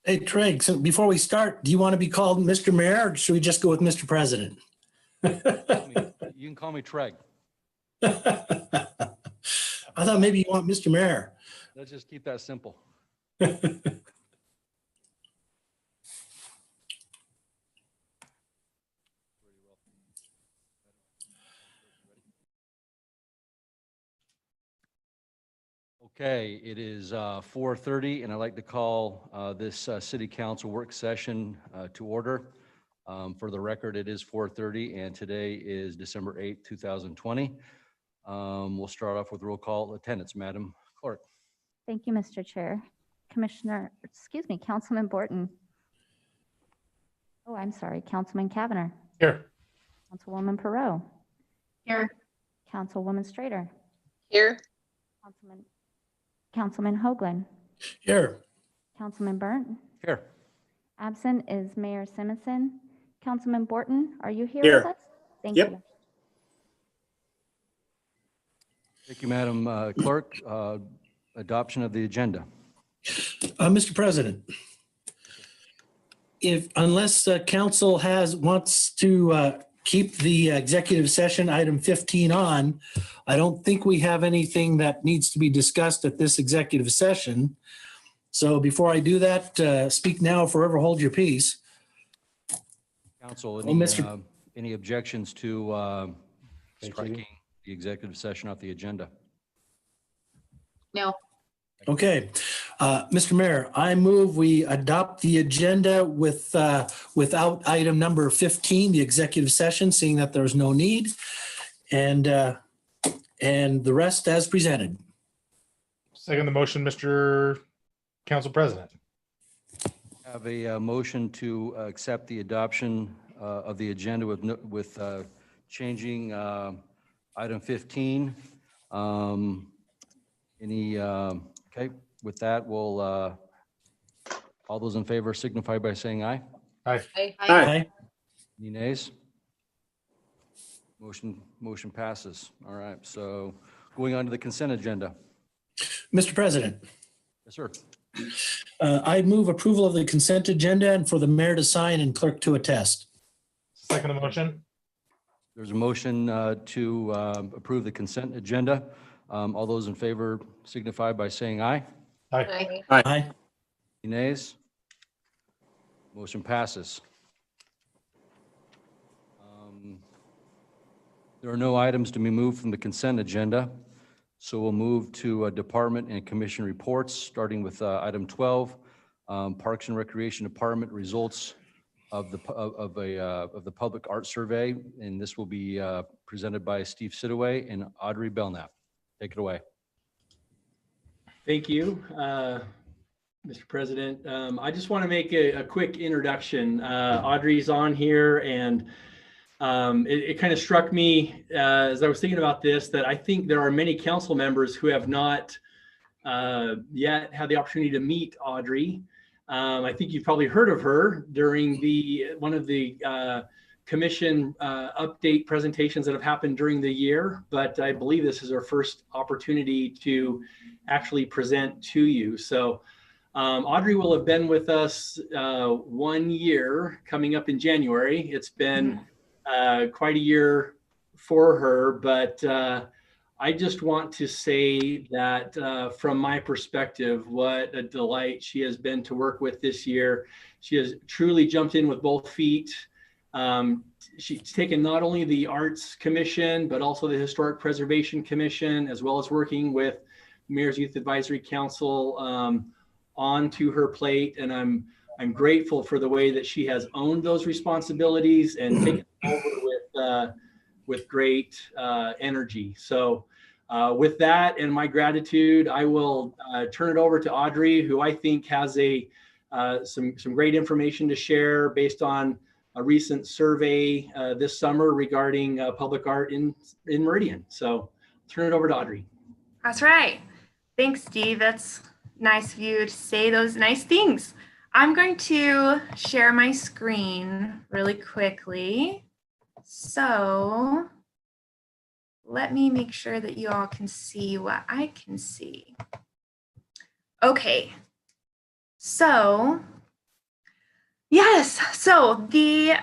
Hey, Treg, so before we start, do you want to be called Mr. Mayor or should we just go with Mr. President? You can call me Treg. I thought maybe you want Mr. Mayor. Let's just keep that simple. Okay, it is 4:30, and I'd like to call this city council work session to order. For the record, it is 4:30, and today is December 8th, 2020. We'll start off with roll call attendance. Madam Clerk. Thank you, Mr. Chair. Councilman Borton. Oh, I'm sorry, Councilman Cavanagh. Here. Councilwoman Perot. Here. Councilwoman Strader. Here. Councilman Hoagland. Here. Councilman Burnt. Here. Absent is Mayor Simonson. Councilman Borton, are you here Here. with us? Thank Yep. you. Thank you, Madam Clerk. Adoption of the agenda. Mr. President, unless council wants to keep the executive session item 15 on, I don't think we have anything that needs to be discussed at this executive session. So before I do that, speak now, forever hold your peace. Council, Well, any objections to striking the executive session off the agenda? No. Okay, Mr. Mayor, I move we adopt the agenda without item number 15, the executive session, seeing that there's no need, and the rest as presented. Second the motion, Mr. Council President. Have a motion to accept the adoption of the agenda with changing item 15. Okay, with that, we'll, all those in favor signify by saying aye. Aye. Aye. Any nays? Motion passes. All right, so going on to the consent agenda. Mr. President, Yes, sir. I move approval of the consent agenda and for the mayor to sign and clerk to attest. Second the motion. There's a motion to approve the consent agenda. All those in favor signify by saying aye. Aye. Aye. Any nays? Motion passes. There are no items to be moved from the consent agenda, so we'll move to department and commission reports, starting with item 12, Parks and Recreation Department results of the public art survey, and this will be presented by Steve Sidaway and Audrey Belknap. Take it away. Thank you, Mr. President. I just want to make a quick introduction. Audrey's on here, and it kind of struck me as I was thinking about this that I think there are many council members who have not yet had the opportunity to meet Audrey. I think you've probably heard of her during one of the commission update presentations that have happened during the year, but I believe this is our first opportunity to actually present to you. So Audrey will have been with us 1 year coming up in January. It's been quite a year for her, but I just want to say that from my perspective, what a delight she has been to work with this year. She has truly jumped in with both feet. She's taken not only the Arts Commission, but also the Historic Preservation Commission, as well as working with Mayor's Youth Advisory Council onto her plate. And I'm grateful for the way that she has owned those responsibilities and taken over with great energy. So with that and my gratitude, I will turn it over to Audrey, who I think has some great information to share based on a recent survey this summer regarding public art in Meridian. So turn it over to Audrey. That's right. Thanks, Steve. That's nice of you to say those nice things. I'm going to share my screen really quickly. So let me make sure that you all can see what I can see. Okay. So Yes. So the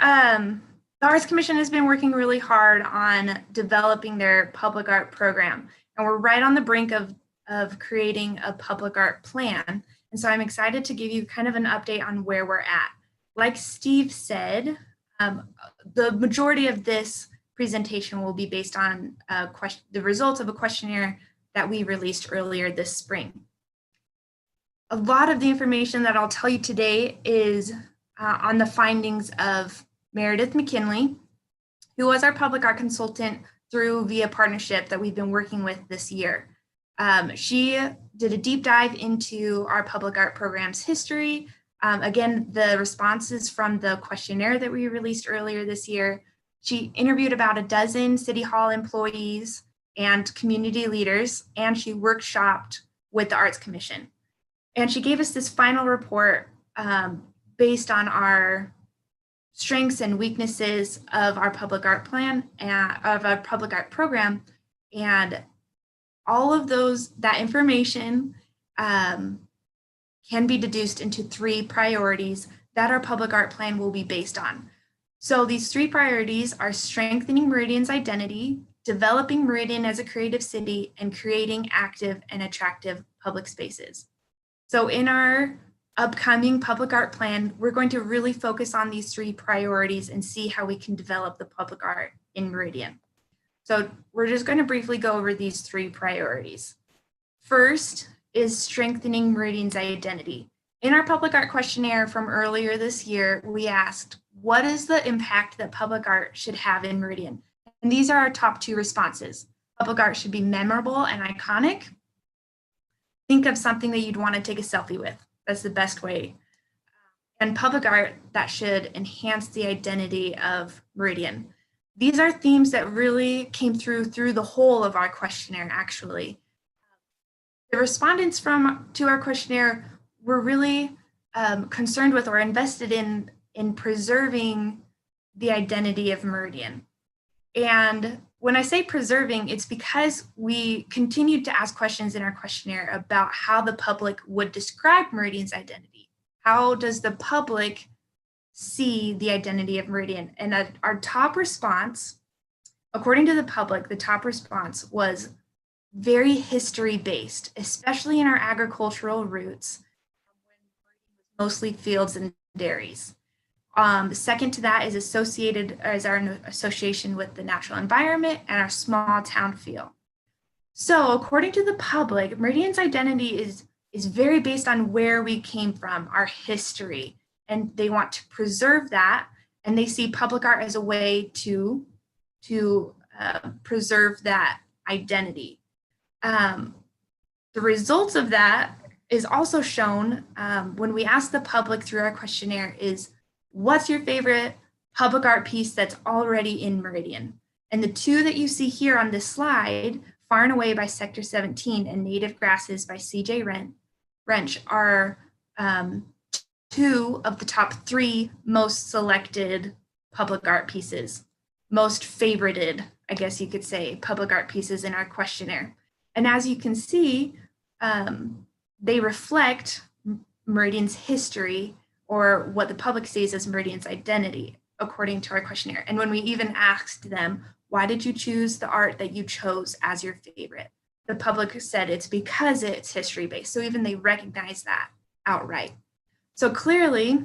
Arts Commission has been working really hard on developing their public art program, and we're right on the brink of creating a public art plan. And so I'm excited to give you kind of an update on where we're at. Like Steve said, the majority of this presentation will be based on the results of a questionnaire that we released earlier this spring. A lot of the information that I'll tell you today is on the findings of Meredith McKinley, who was our public art consultant through VIA partnership that we've been working with this year. She did a deep dive into our public art program's history. Again, the responses from the questionnaire that we released earlier this year. She interviewed about a dozen City Hall employees and community leaders, and she workshopped with the Arts Commission. And she gave us this final report based on our strengths and weaknesses of our public art plan and of our public art program. And all of that information can be deduced into 3 priorities that our public art plan will be based on. So these 3 priorities are strengthening Meridian's identity, developing Meridian as a creative city, and creating active and attractive public spaces. So in our upcoming public art plan, we're going to really focus on these 3 priorities and see how we can develop the public art in Meridian. So we're just going to briefly go over these 3 priorities. First is strengthening Meridian's identity. In our public art questionnaire from earlier this year, we asked, what is the impact that public art should have in Meridian? And these are our top 2 responses. Public art should be memorable and iconic. Think of something that you'd want to take a selfie with. That's the best way. And public art that should enhance the identity of Meridian. These are themes that really came through the whole of our questionnaire, actually. The respondents to our questionnaire were really concerned with or invested in preserving the identity of Meridian. And when I say preserving, it's because we continued to ask questions in our questionnaire about how the public would describe Meridian's identity. How does the public see the identity of Meridian? And our top response, according to the public, the top response was very history-based, especially in our agricultural roots, mostly fields and dairies. Second to that is our association with the natural environment and our small town feel. So according to the public, Meridian's identity is very based on where we came from, our history, and they want to preserve that, and they see public art as a way to preserve that identity. The results of that is also shown when we ask the public through our questionnaire is, what's your favorite public art piece that's already in Meridian? And the 2 that you see here on this slide, Far and Away by Sector 17 and Native Grasses by C.J. Wrench are 2 of the top 3 most selected public art pieces, most favorited, I guess you could say, public art pieces in our questionnaire. And as you can see, they reflect Meridian's history, or what the public sees as Meridian's identity, according to our questionnaire. And when we even asked them, why did you choose the art that you chose as your favorite? The public said it's because it's history-based. So even they recognize that outright. So clearly,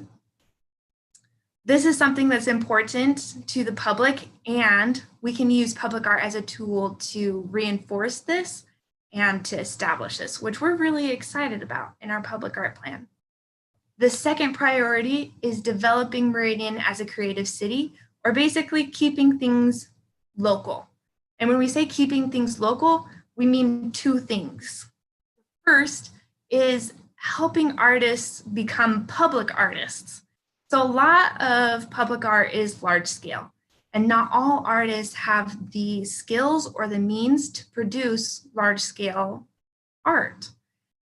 this is something that's important to the public, and we can use public art as a tool to reinforce this and to establish this, which we're really excited about in our public art plan. The second priority is developing Meridian as a creative city, or basically keeping things local. And when we say keeping things local, we mean 2 things. First is helping artists become public artists. So a lot of public art is large scale, and not all artists have the skills or the means to produce large scale art.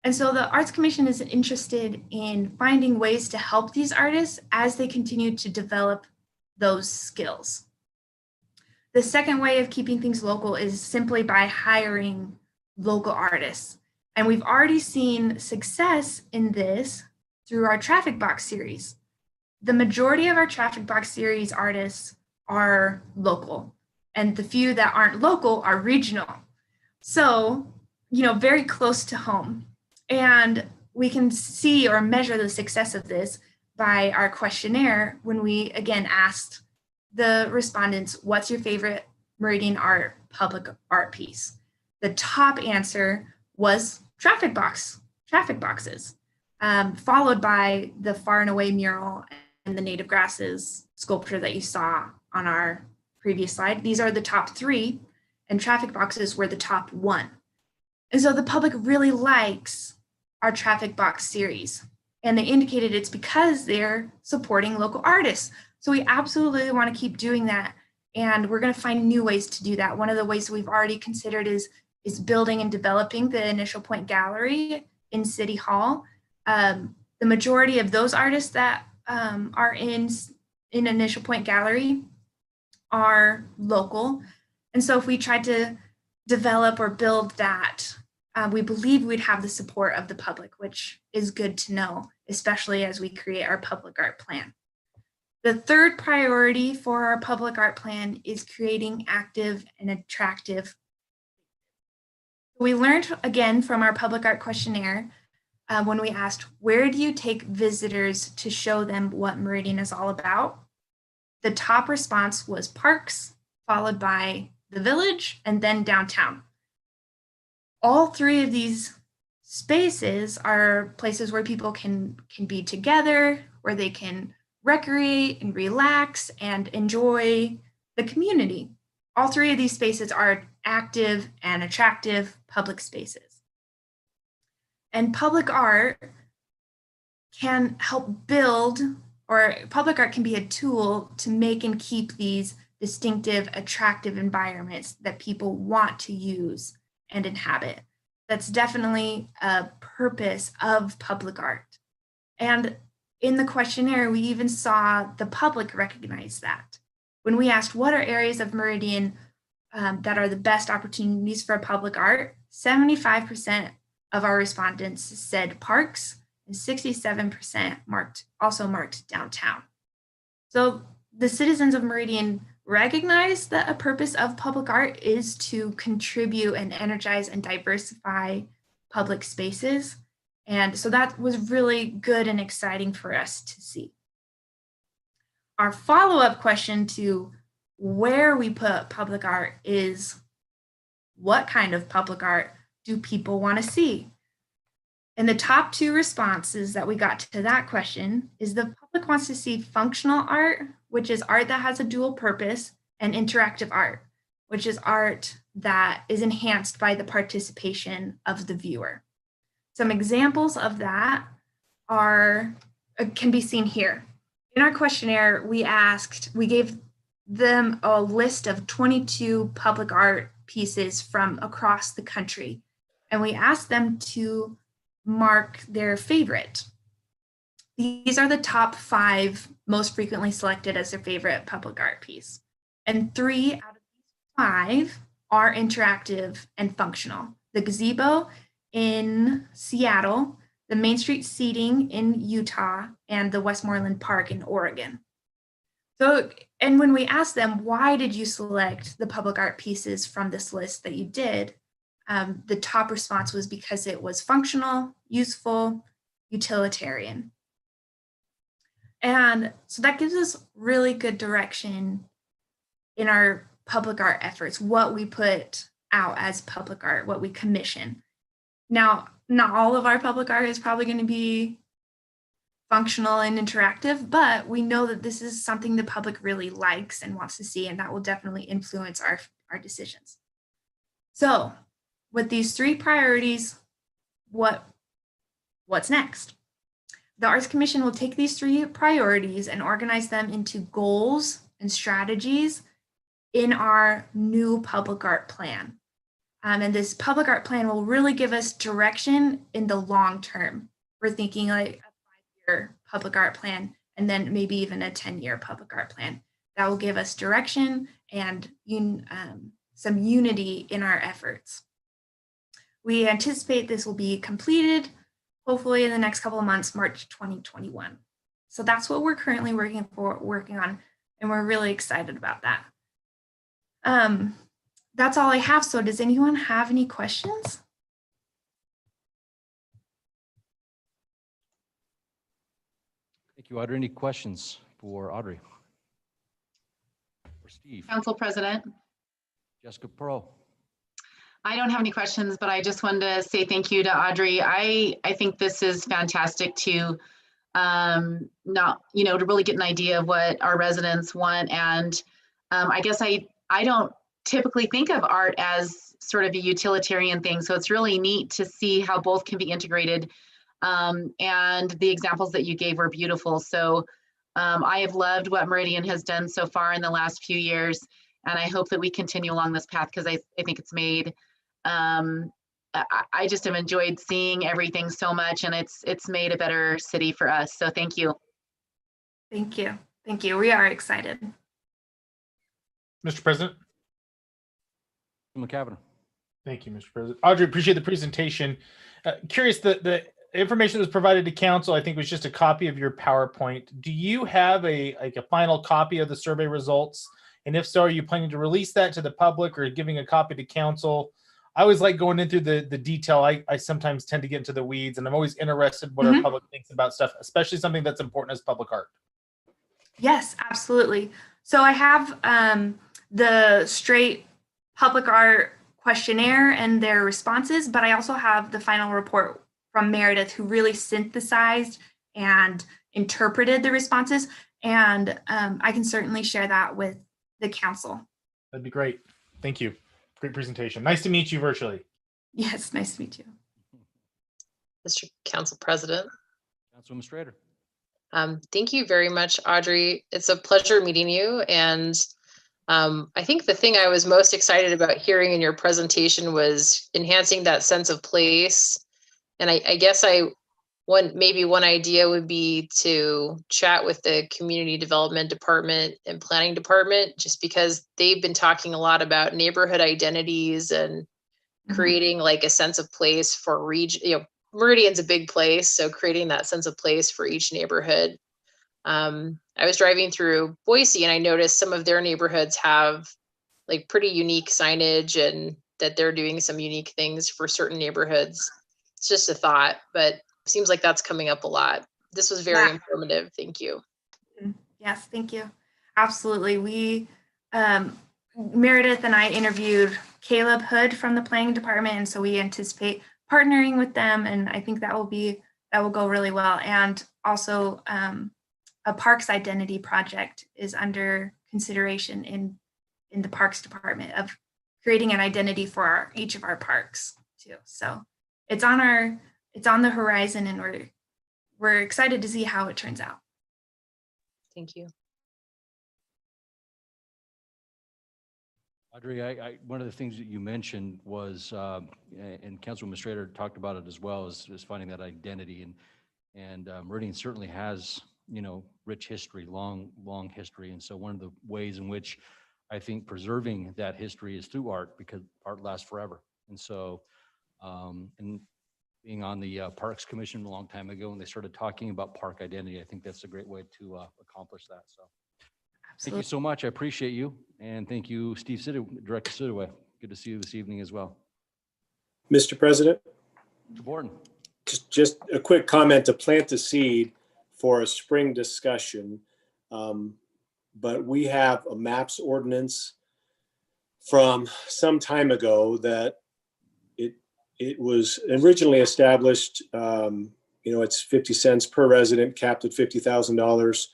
And so the Arts Commission is interested in finding ways to help these artists as they continue to develop those skills. The second way of keeping things local is simply by hiring local artists. And we've already seen success in this through our Traffic Box series. the majority of our Traffic Box series artists are local, and the few that aren't local are regional. So, very close to home. And we can see or measure the success of this by our questionnaire when we, again, asked the respondents, what's your favorite Meridian art public art piece? The top answer was traffic boxes, followed by the Far and Away mural and the native grasses sculpture that you saw on our previous slide. These are the top 3, and traffic boxes were the top 1. And so the public really likes our traffic box series, and they indicated it's because they're supporting local artists. So we absolutely want to keep doing that, and we're going to find new ways to do that. One of the ways we've already considered is building and developing the Initial Point Gallery in City Hall. The majority of those artists that are in Initial Point Gallery are local. And so if we tried to develop or build that, we believe we'd have the support of the public, which is good to know, especially as we create our public art plan. The third priority for our public art plan is creating active and attractive. We learned again from our public art questionnaire when we asked, where do you take visitors to show them what Meridian is all about? The top response was parks, followed by the village, and then downtown. All 3 of these spaces are places where people can be together, where they can recreate and relax and enjoy the community. All 3 of these spaces are active and attractive public spaces. And public art can help build, or public art can be a tool to make and keep these distinctive, attractive environments that people want to use and inhabit. That's definitely a purpose of public art. And in the questionnaire, we even saw the public recognize that. When we asked what are areas of Meridian that are the best opportunities for public art, 75% of our respondents said parks, and 67% also marked downtown. So the citizens of Meridian recognize that a purpose of public art is to contribute and energize and diversify public spaces. And so that was really good and exciting for us to see. Our follow-up question to where we put public art is, what kind of public art do people want to see? And the top 2 responses that we got to that question is the public wants to see functional art, which is art that has a dual purpose, and interactive art, which is art that is enhanced by the participation of the viewer. Some examples of that can be seen here. In our questionnaire, we gave them a list of 22 public art pieces from across the country, and we asked them to mark their favorite. These are the top 5 most frequently selected as their favorite public art piece. And 3 out of these 5 are interactive and functional. The gazebo in Seattle, the Main Street seating in Utah, and the Westmoreland Park in Oregon. So, and when we asked them, why did you select the public art pieces from this list that you did? The top response was because it was functional, useful, utilitarian. And so that gives us really good direction in our public art efforts, what we put out as public art, what we commission. Now, not all of our public art is probably going to be functional and interactive, but we know that this is something the public really likes and wants to see, and that will definitely influence our decisions. So with these 3 priorities, what's next? The Arts Commission will take these 3 priorities and organize them into goals and strategies in our new public art plan. And this public art plan will really give us direction in the long term. We're thinking like a 5-year public art plan, and then maybe even a 10-year public art plan. That will give us direction and some unity in our efforts. We anticipate this will be completed hopefully in the next couple of months, March 2021. So that's what we're currently working on, and we're really excited about that. That's all I have. So does anyone have any questions? Thank you, Audrey. Any questions for Audrey? Or Steve? Council President, Jessica Pearl? I don't have any questions, but I just wanted to say thank you to Audrey. I think this is fantastic to to really get an idea of what our residents want. And I guess I don't typically think of art as sort of a utilitarian thing. So it's really neat to see how both can be integrated. And the examples that you gave were beautiful. So I have loved what Meridian has done so far in the last few years. And I hope that we continue along this path because I think it's made, I just have enjoyed seeing everything so much, and it's made a better city for us. So thank you. Thank you. Thank you. We are excited. Mr. President. McCavan? Thank you, Mr. President. Audrey, appreciate the presentation. Curious, the information that was provided to council, I think, was just a copy of your PowerPoint. Do you have a final copy of the survey results? And if so, are you planning to release that to the public or giving a copy to council? I always like going into the detail. I sometimes tend to get into the weeds, and I'm always interested what our public thinks about stuff, especially something that's important as public art. Yes, absolutely. So I have the straight public art questionnaire and their responses, but I also have the final report from Meredith, who really synthesized and interpreted the responses. And I can certainly share that with the council. That'd be great. Thank you. Great presentation. Nice to meet you virtually. Yes, nice to meet you. Mr. Council President. Councilwoman Strader? Thank you very much, Audrey. It's a pleasure meeting you. And I think the thing I was most excited about hearing in your presentation was enhancing that sense of place. And I guess maybe one idea would be to chat with the community development department and planning department, just because they've been talking a lot about neighborhood identities and creating like a sense of place for region. Meridian's a big place, so creating that sense of place for each neighborhood. I was driving through Boise and I noticed some of their neighborhoods have like pretty unique signage, and that they're doing some unique things for certain neighborhoods. It's just a thought, but seems like that's coming up a lot. This was very informative. Thank you. Yes, thank you. Absolutely. We, Meredith and I interviewed Caleb Hood from the planning department, and so we anticipate partnering with them, and I think that will go really well. And also a parks identity project is under consideration in the parks department of creating an identity for each of our parks too. So it's on the horizon, and we're excited to see how it turns out. Thank you. Audrey, one of the things that you mentioned was, and Councilwoman Strader talked about it as well, is finding that identity, and Meridian certainly has, rich history, long history, and so one of the ways in which I think preserving that history is through art, because art lasts forever, and so, and being on the Parks Commission a long time ago, when they started talking about park identity, I think that's a great way to accomplish that. So, thank you so much. I appreciate you, and thank you, Director Sidaway. Good to see you this evening as well. Mr. President, Mr. Borton. just a quick comment to plant the seed for a spring discussion. But we have a maps ordinance from some time ago that it was originally established, it's 50 cents per resident, capped at $50,000,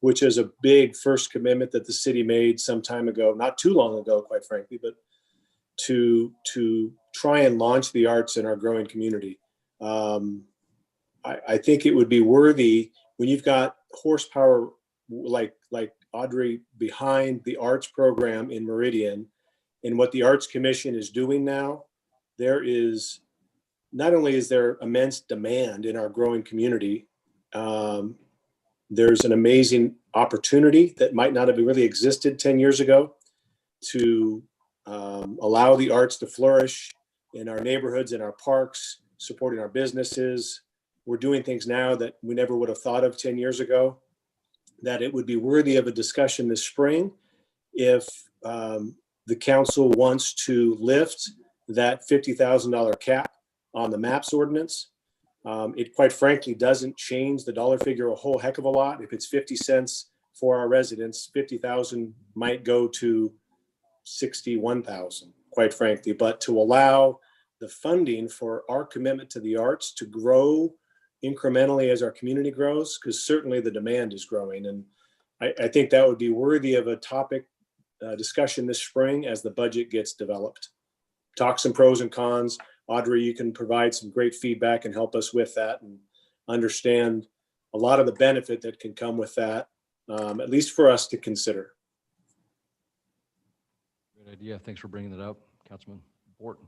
which is a big first commitment that the city made some time ago, not too long ago, quite frankly, but to try and launch the arts in our growing community. I think it would be worthy when you've got horsepower like Audrey behind the arts program in Meridian, and what the Arts Commission is doing now. There is, not only is there immense demand in our growing community, there's an amazing opportunity that might not have really existed 10 years ago to allow the arts to flourish in our neighborhoods, in our parks, supporting our businesses. We're doing things now that we never would have thought of 10 years ago. that it would be worthy of a discussion this spring if the council wants to lift that $50,000 cap on the MAPS ordinance. It quite frankly doesn't change the dollar figure a whole heck of a lot. If it's 50 cents for our residents, 50,000 might go to 61,000, quite frankly. But to allow the funding for our commitment to the arts to grow incrementally as our community grows, because certainly the demand is growing. And I think that would be worthy of a topic discussion this spring as the budget gets developed. Talk some pros and cons. Audrey, you can provide some great feedback and help us with that and understand a lot of the benefit that can come with that, at least for us to consider. Good idea. Thanks for bringing that up, Councilman Borton.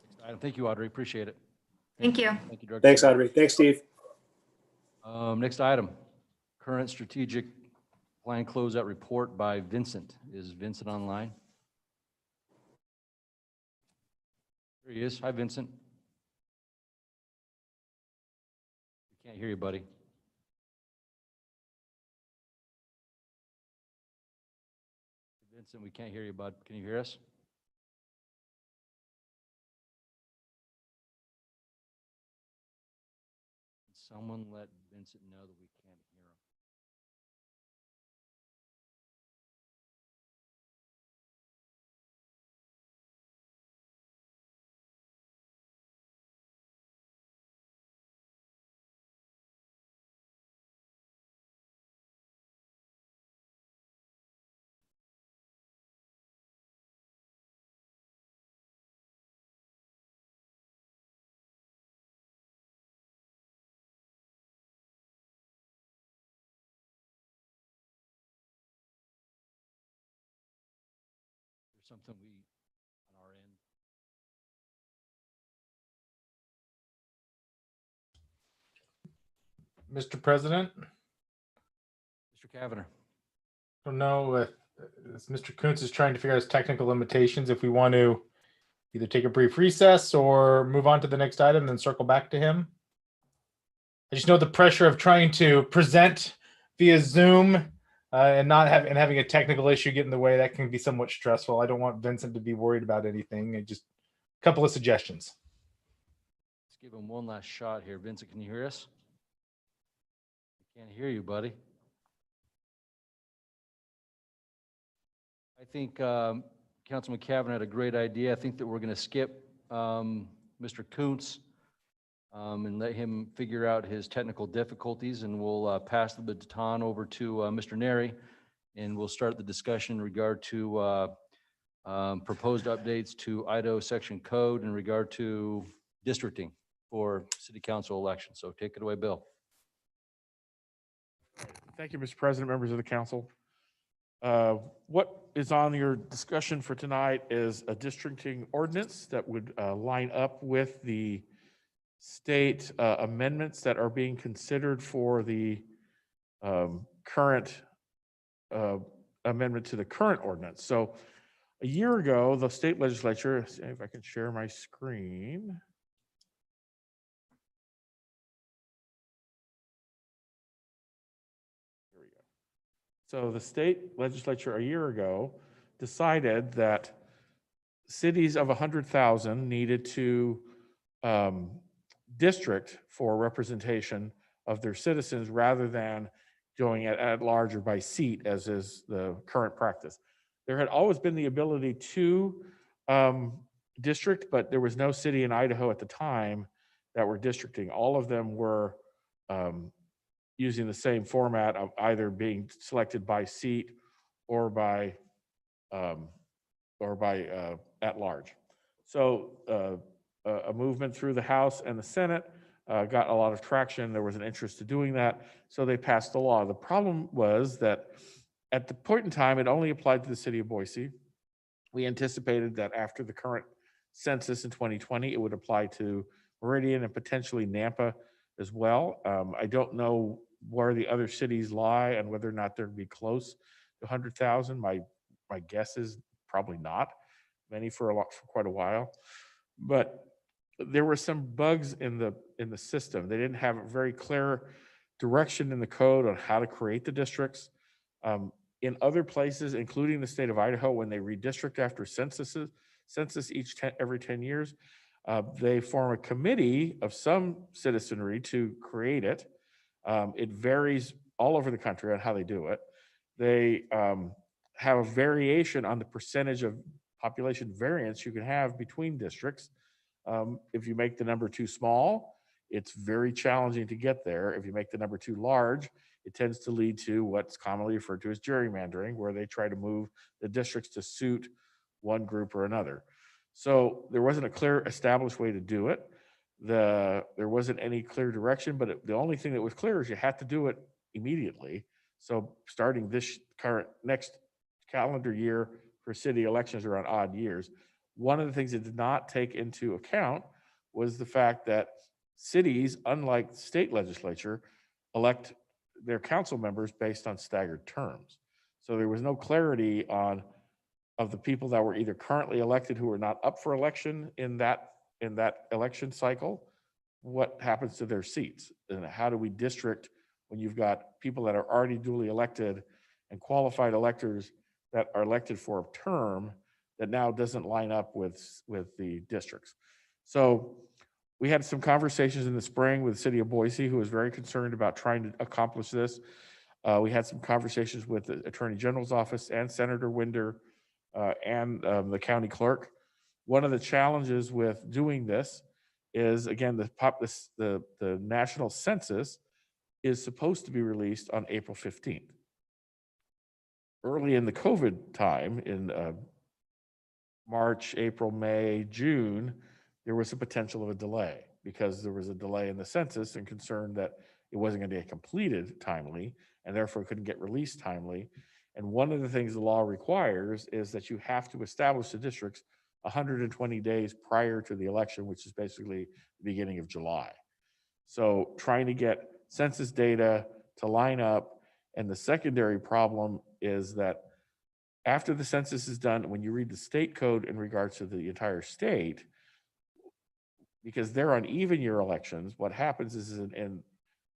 Next item. Thank you, Audrey. Appreciate it. Thank you. Thank you, Director. Thanks, Audrey. Thanks, Steve. Next item, current strategic plan closeout report by Vincent. Is Vincent online? There he is. Hi, Vincent. We can't hear you, buddy. Vincent, we can't hear you, bud. Can you hear us? Can someone let Vincent know that we can't hear him? There's something we, on our end. Mr. President, Mr. Kavanagh. I don't know if Mr. Kuntz is trying to figure out his technical limitations, if we want to either take a brief recess or move on to the next item and then circle back to him. I just know the pressure of trying to present via Zoom and having a technical issue get in the way. That can be somewhat stressful. I don't want Vincent to be worried about anything. Just a couple of suggestions. Let's give him one last shot here. Vincent, can you hear us? I can't hear you, buddy. I think Councilman Kavanagh had a great idea. I think that we're going to skip Mr. Kuntz and let him figure out his technical difficulties, and we'll pass the baton over to Mr. Neri, and we'll start the discussion in regard to proposed updates to Idaho section code in regard to districting for city council elections. So take it away, Bill. Thank you, Mr. President, members of the council. What is on your discussion for tonight is a districting ordinance that would line up with the state amendments that are being considered for the current amendment to the current ordinance. So a year ago, the state legislature, see if I can share my screen. Here we go. So the state legislature a year ago decided that cities of 100,000 needed to district for representation of their citizens rather than going at large or by seat, as is the current practice. There had always been the ability to district, but there was no city in Idaho at the time that were districting. All of them were using the same format of either being selected by seat or by at large. So a movement through the House and the Senate got a lot of traction. There was an interest to doing that, so they passed the law. The problem was that at the point in time, it only applied to the city of Boise. We anticipated that after the current census in 2020, it would apply to Meridian and potentially Nampa as well. I don't know where the other cities lie and whether or not they're going to be close to 100,000. My guess is probably not. Many for quite a while. But there were some bugs in the system. They didn't have a very clear direction in the code on how to create the districts. In other places, including the state of Idaho, when they redistrict after census every 10 years, they form a committee of some citizenry to create it. It varies all over the country on how they do it. They have a variation on the percentage of population variance you can have between districts. If you make the number too small, it's very challenging to get there. If you make the number too large, it tends to lead to what's commonly referred to as gerrymandering, where they try to move the districts to suit one group or another. So there wasn't a clear established way to do it. There wasn't any clear direction, but the only thing that was clear is you had to do it immediately. So starting this next calendar year for city elections are on odd years. One of the things it did not take into account was the fact that cities, unlike the state legislature, elect their council members based on staggered terms. So there was no clarity of the people that were either currently elected who were not up for election in that election cycle, what happens to their seats, and how do we district when you've got people that are already duly elected and qualified electors that are elected for a term that now doesn't line up with the districts. So we had some conversations in the spring with the city of Boise, who was very concerned about trying to accomplish this. We had some conversations with the Attorney General's office and Senator Winder and the county clerk. One of the challenges with doing this is, again, the national census is supposed to be released on April 15th. Early in the COVID time, in March, April, May, June, there was a potential of a delay because there was a delay in the census and concern that it wasn't going to get completed timely and therefore couldn't get released timely. And one of the things the law requires is that you have to establish the districts 120 days prior to the election, which is basically the beginning of July. So trying to get census data to line up. And the secondary problem is that after the census is done, when you read the state code in regards to the entire state, because they're on even year elections, what happens is in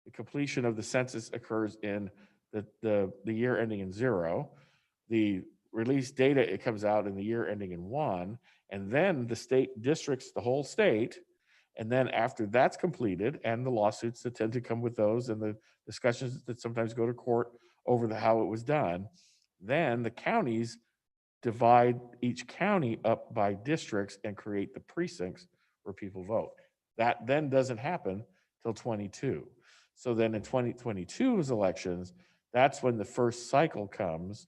the completion of the census occurs in the year ending in 0. The release data, it comes out in the year ending in 1, and then the state districts the whole state. And then after that's completed, and the lawsuits that tend to come with those and the discussions that sometimes go to court over how it was done, then the counties divide each county up by districts and create the precincts where people vote. That then doesn't happen till 22. So then in 2022's elections, that's when the first cycle comes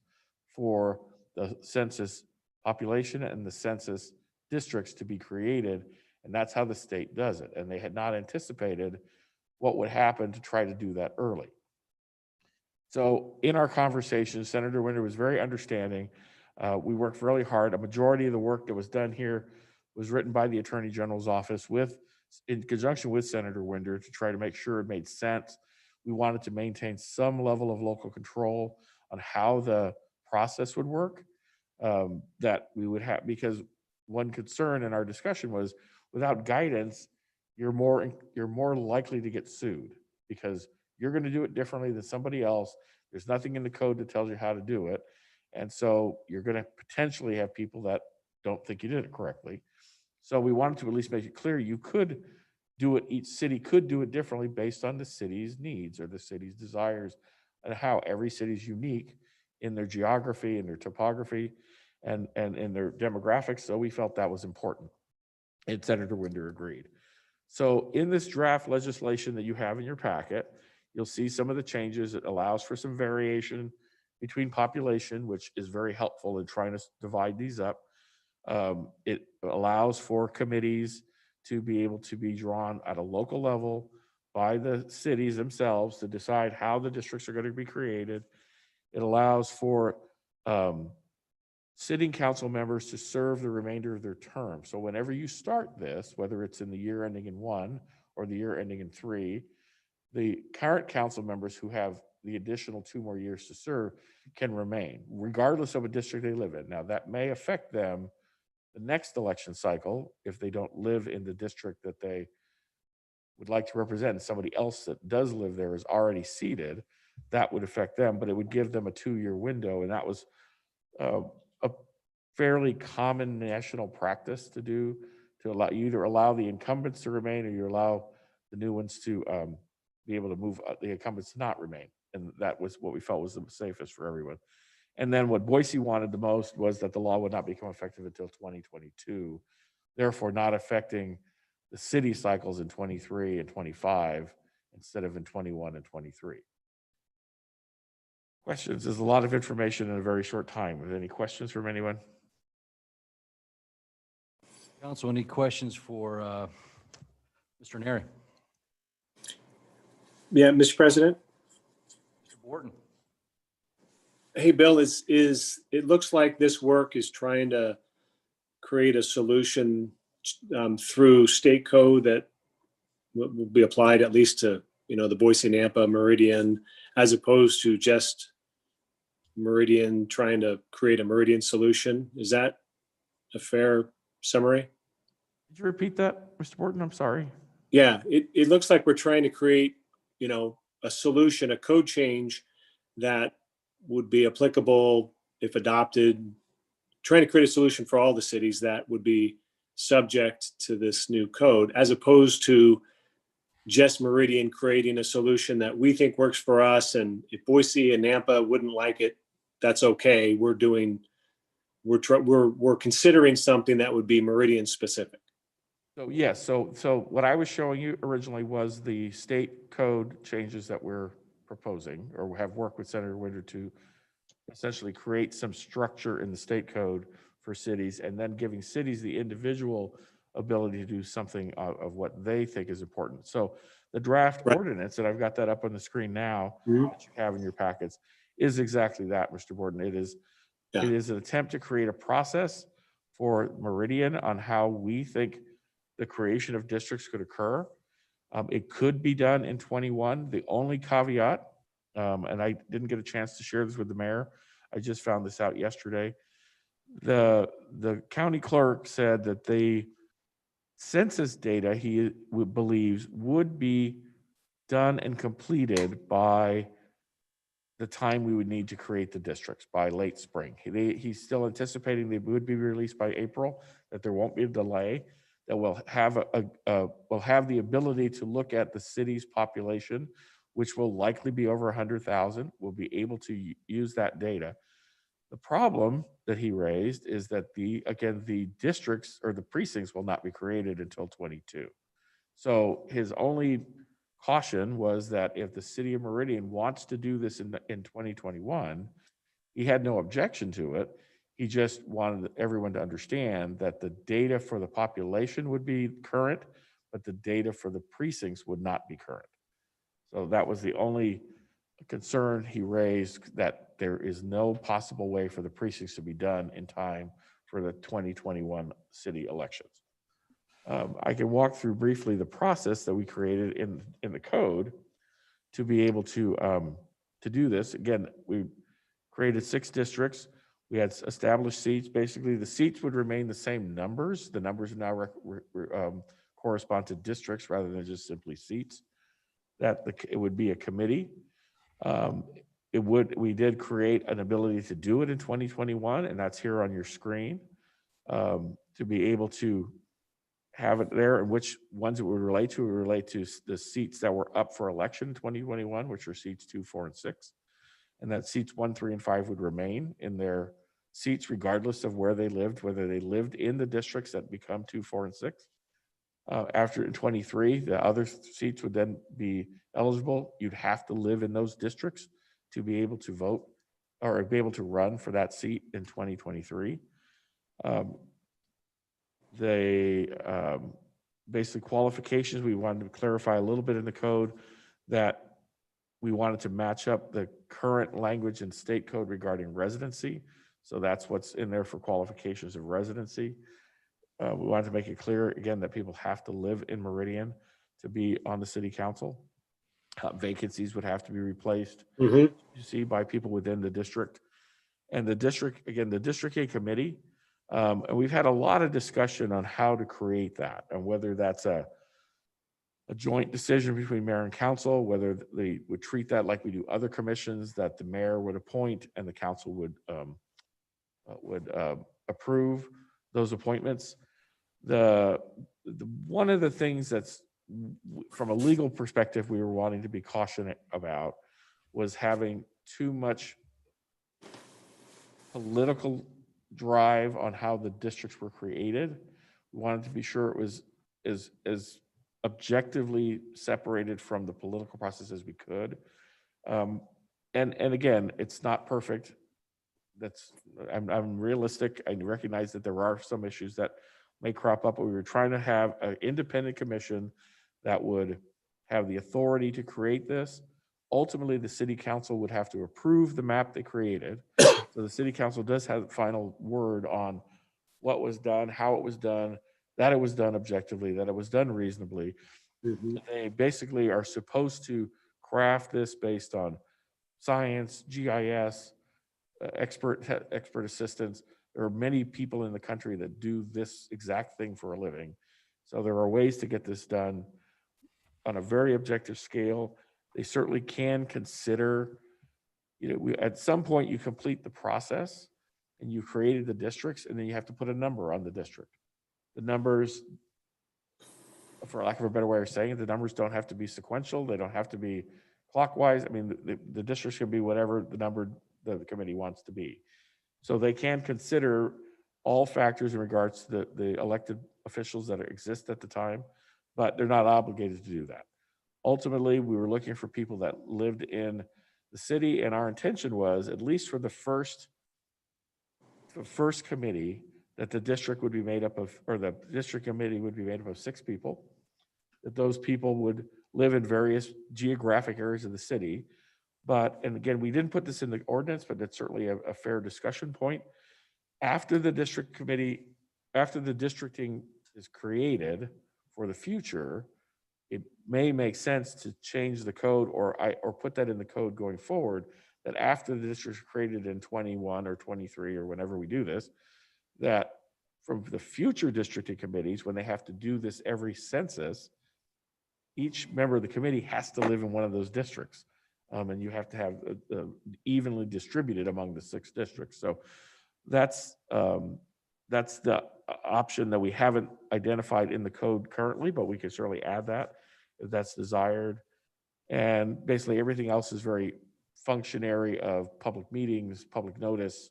for the census population and the census districts to be created. And that's how the state does it. And they had not anticipated what would happen to try to do that early. So in our conversation, Senator Winder was very understanding. We worked really hard. A majority of the work that was done here was written by the Attorney General's office in conjunction with Senator Winder to try to make sure it made sense. We wanted to maintain some level of local control on how the process would work, that we would have, because one concern in our discussion was without guidance, you're more likely to get sued because you're going to do it differently than somebody else. There's nothing in the code that tells you how to do it. And so you're going to potentially have people that don't think you did it correctly. So we wanted to at least make it clear you could do it, each city could do it differently based on the city's needs or the city's desires, and how every city is unique in their geography and their topography and in their demographics. So we felt that was important. And Senator Winder agreed. So in this draft legislation that you have in your packet, you'll see some of the changes. It allows for some variation between population, which is very helpful in trying to divide these up. It allows for committees to be able to be drawn at a local level by the cities themselves to decide how the districts are going to be created. It allows for sitting council members to serve the remainder of their term. So whenever you start this, whether it's in the year ending in 1 or the year ending in 3, the current council members who have the additional 2 more years to serve can remain, regardless of a district they live in. Now, that may affect them the next election cycle, if they don't live in the district that they would like to represent, and somebody else that does live there is already seated, that would affect them, but it would give them a 2-year window. And that was a fairly common national practice to do, to allow you either allow the incumbents to remain or you allow the new ones to be able to move the incumbents to not remain. And that was what we felt was the safest for everyone. And then what Boise wanted the most was that the law would not become effective until 2022, therefore not affecting the city cycles in 23 and 25 instead of in 21 and 23. Questions? There's a lot of information in a very short time. Are there any questions from anyone? Council, any questions for Mr. Neri? Yeah, Mr. President. Mr. Borton? Hey, Bill, it looks like this work is trying to create a solution through state code that will be applied at least to, the Boise Nampa Meridian, as opposed to just Meridian trying to create a Meridian solution. Is that a fair summary? Did you repeat that, Mr. Borton? I'm sorry. Yeah, it looks like we're trying to create, a solution, a code change that would be applicable if adopted, trying to create a solution for all the cities that would be subject to this new code, as opposed to just Meridian creating a solution that we think works for us. And if Boise and Nampa wouldn't like it, that's okay. We're considering something that would be Meridian specific. So yes, so what I was showing you originally was the state code changes that we're proposing, or have worked with Senator Winder to essentially create some structure in the state code for cities, and then giving cities the individual ability to do something of what they think is important. So the draft ordinance, and I've got that up on the screen now, that you have in your packets, is exactly that, Mr. Borden. It is an attempt to create a process for Meridian on how we think the creation of districts could occur. It could be done in 21. The only caveat, and I didn't get a chance to share this with the mayor, I just found this out yesterday. The county clerk said that the census data he believes would be done and completed by the time we would need to create the districts, by late spring. He's still anticipating they would be released by April, that there won't be a delay, that we'll have the ability to look at the city's population, which will likely be over 100,000. We'll be able to use that data. The problem that he raised is that the districts or the precincts will not be created until 22. So his only caution was that if the city of Meridian wants to do this in 2021, he had no objection to it. He just wanted everyone to understand that the data for the population would be current, but the data for the precincts would not be current. So that was the only concern he raised, that there is no possible way for the precincts to be done in time for the 2021 city elections. I can walk through briefly the process that we created in the code to be able to do this. Again, we created 6 districts. We had established seats. Basically, the seats would remain the same numbers. The numbers now correspond to districts rather than just simply seats. It would be a committee. We did create an ability to do it in 2021, and that's here on your screen, to be able to have it there, and which ones it would relate to. It would relate to the seats that were up for election in 2021, which are seats 2, 4, and 6. And that seats 1, 3, and 5 would remain in their seats regardless of where they lived, whether they lived in the districts that become 2, 4, and 6. After in 23, the other seats would then be eligible. You'd have to live in those districts to be able to vote or be able to run for that seat in 2023. Basic qualifications, we wanted to clarify a little bit in the code that we wanted to match up the current language in state code regarding residency. So that's what's in there for qualifications of residency. We wanted to make it clear, again, that people have to live in Meridian to be on the city council. Vacancies would have to be replaced, you see, by people within the district. And the district, again, the district A committee And we've had a lot of discussion on how to create that and whether that's a joint decision between mayor and council, whether they would treat that like we do other commissions, that the mayor would appoint and the council would approve those appointments. One of the things that's, from a legal perspective, we were wanting to be cautious about was having too much political drive on how the districts were created. We wanted to be sure it was as objectively separated from the political process as we could. And again, it's not perfect. I'm realistic. I recognize that there are some issues that may crop up, but we were trying to have an independent commission that would have the authority to create this. Ultimately, the city council would have to approve the map they created. So the city council does have the final word on what was done, how it was done, that it was done objectively, that it was done reasonably. They basically are supposed to craft this based on science, GIS, expert assistance. There are many people in the country that do this exact thing for a living. So there are ways to get this done on a very objective scale. They certainly can consider, at some point you complete the process and you created the districts, and then you have to put a number on the district. The numbers, for lack of a better way of saying it, the numbers don't have to be sequential. They don't have to be clockwise. I mean, the districts can be whatever the number that the committee wants to be. So they can consider all factors in regards to the elected officials that exist at the time, but they're not obligated to do that. Ultimately, we were looking for people that lived in the city, and our intention was, at least for the first committee, that the district would be made up of, or the district committee would be made up of 6 people, that those people would live in various geographic areas of the city. But, and again, we didn't put this in the ordinance, but it's certainly a fair discussion point. After the district committee, after the districting is created for the future, it may make sense to change the code or put that in the code going forward, that after the district is created in 21 or 23 or whenever we do this, that from the future districting committees, when they have to do this every census, each member of the committee has to live in one of those districts. And you have to have evenly distributed among the 6 districts. So that's the option that we haven't identified in the code currently, but we can certainly add that if that's desired. And basically everything else is very functionary of public meetings, public notice.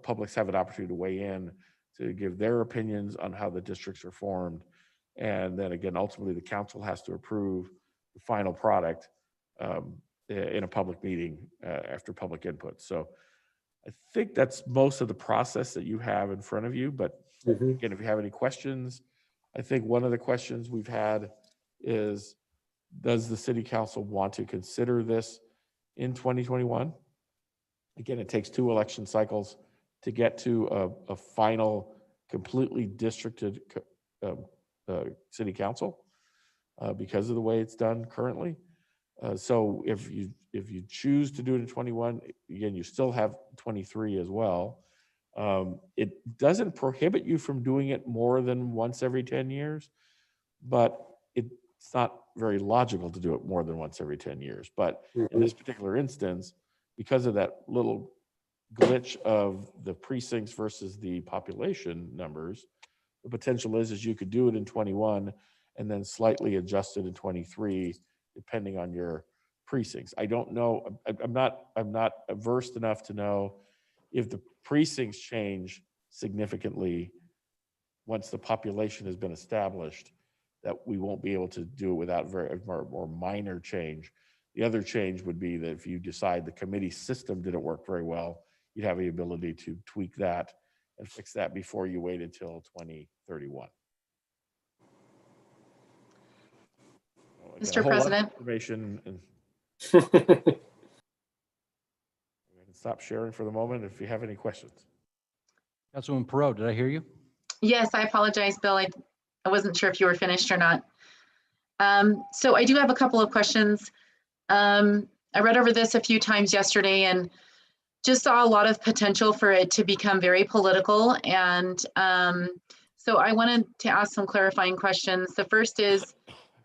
Publics have an opportunity to weigh in, to give their opinions on how the districts are formed. And then again, ultimately the council has to approve the final product in a public meeting after public input. So I think that's most of the process that you have in front of you. But again, if you have any questions, I think one of the questions we've had is, does the city council want to consider this in 2021? Again, it takes 2 election cycles to get to a final, completely districted city council because of the way it's done currently. So if you choose to do it in 21, again, you still have 23 as well. It doesn't prohibit you from doing it more than once every 10 years, but it's not very logical to do it more than once every 10 years. But in this particular instance, because of that little glitch of the precincts versus the population numbers, the potential is you could do it in 21 and then slightly adjust it in 23, depending on your precincts. I don't know. I'm not versed enough to know if the precincts change significantly once the population has been established, that we won't be able to do it without very more minor change. The other change would be that if you decide the committee system didn't work very well, you'd have the ability to tweak that and fix that before you wait until 2031. Mr. President. Information and I can stop sharing for the moment if you have any questions. Councilwoman Perot, did I hear you? Yes, I apologize, Bill. I wasn't sure if you were finished or not. So I do have a couple of questions. I read over this a few times yesterday, and just saw a lot of potential for it to become very political. And so I wanted to ask some clarifying questions. The first is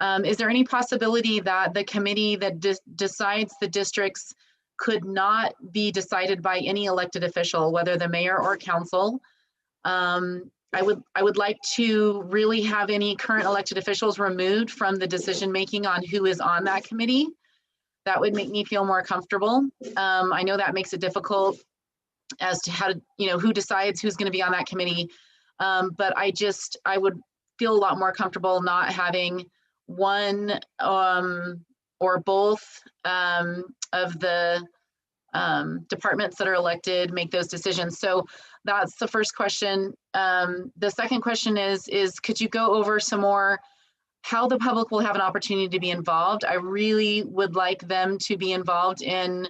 there any possibility that the committee that decides the districts could not be decided by any elected official, whether the mayor or council? I would like to really have any current elected officials removed from the decision-making on who is on that committee. That would make me feel more comfortable. I know that makes it difficult as to how to, who decides who's going to be on that committee. But I would feel a lot more comfortable not having one or both of the departments that are elected make those decisions. So that's the first question. The second question is could you go over some more how the public will have an opportunity to be involved? I really would like them to be involved in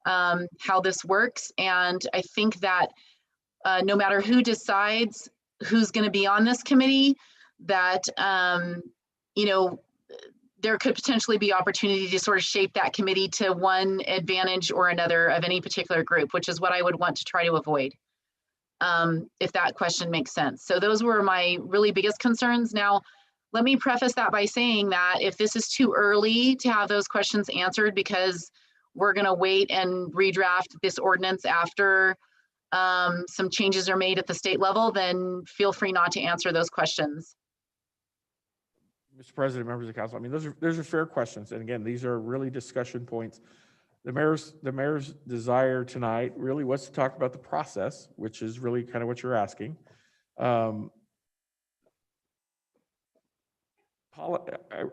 how this works. And I think that no matter who decides who's going to be on this committee, that, there could potentially be opportunity to sort of shape that committee to one advantage or another of any particular group, which is what I would want to try to avoid, if that question makes sense. So those were my really biggest concerns. Now, let me preface that by saying that if this is too early to have those questions answered because we're going to wait and redraft this ordinance after some changes are made at the state level, then feel free not to answer those questions. Mr. President, members of the council, I mean, those are fair questions. And again, these are really discussion points. The mayor's desire tonight really was to talk about the process, which is really kind of what you're asking. I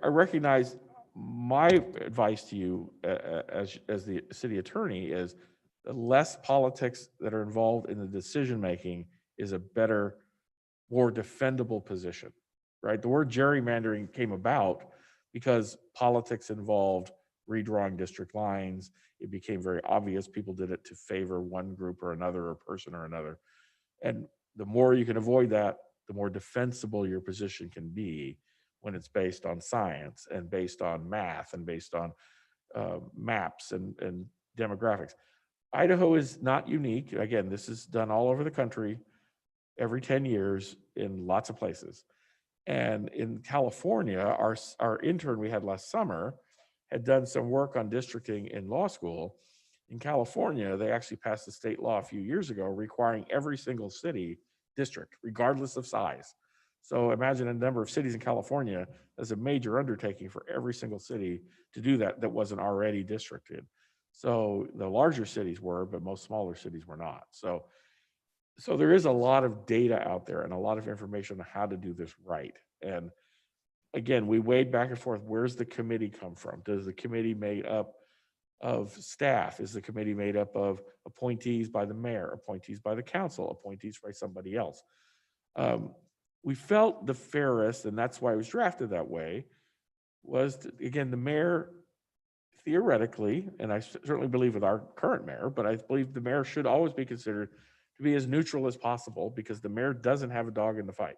recognize my advice to you as the city attorney is the less politics that are involved in the decision-making is a better, more defendable position. Right? The word gerrymandering came about because politics involved redrawing district lines. It became very obvious people did it to favor one group or another, or person or another. And the more you can avoid that, the more defensible your position can be when it's based on science and based on math and based on maps and demographics. Idaho is not unique. Again, this is done all over the country every 10 years in lots of places. And in California, our intern we had last summer had done some work on districting in law school. In California, they actually passed a state law a few years ago requiring every single city district, regardless of size. So imagine a number of cities in California as a major undertaking for every single city to do that wasn't already districted. So the larger cities were, but most smaller cities were not. So there is a lot of data out there and a lot of information on how to do this right. And again, we weighed back and forth, where's the committee come from? Does the committee made up of staff? Is the committee made up of appointees by the mayor, appointees by the council, appointees by somebody else? We felt the fairest, and that's why it was drafted that way, was again, the mayor theoretically, and I certainly believe with our current mayor, but I believe the mayor should always be considered to be as neutral as possible because the mayor doesn't have a dog in the fight.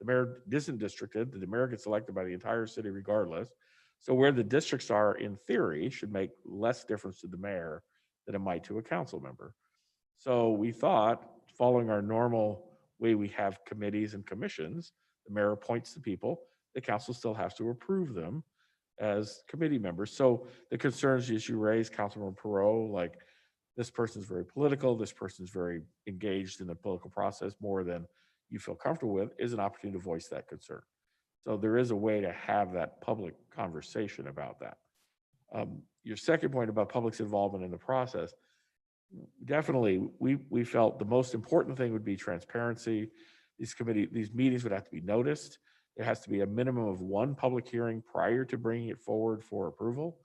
The mayor isn't districted. The mayor gets elected by the entire city regardless. So where the districts are in theory should make less difference to the mayor than it might to a council member. So we thought, following our normal way we have committees and commissions, the mayor appoints the people, the council still has to approve them as committee members. So the concerns you raised, Councilman Perot, like this person's very political, this person's very engaged in the political process more than you feel comfortable with, is an opportunity to voice that concern. So there is a way to have that public conversation about that. Your second point about public's involvement in the process, definitely we felt the most important thing would be transparency. These meetings would have to be noticed. There has to be a minimum of one public hearing prior to bringing it forward for approval.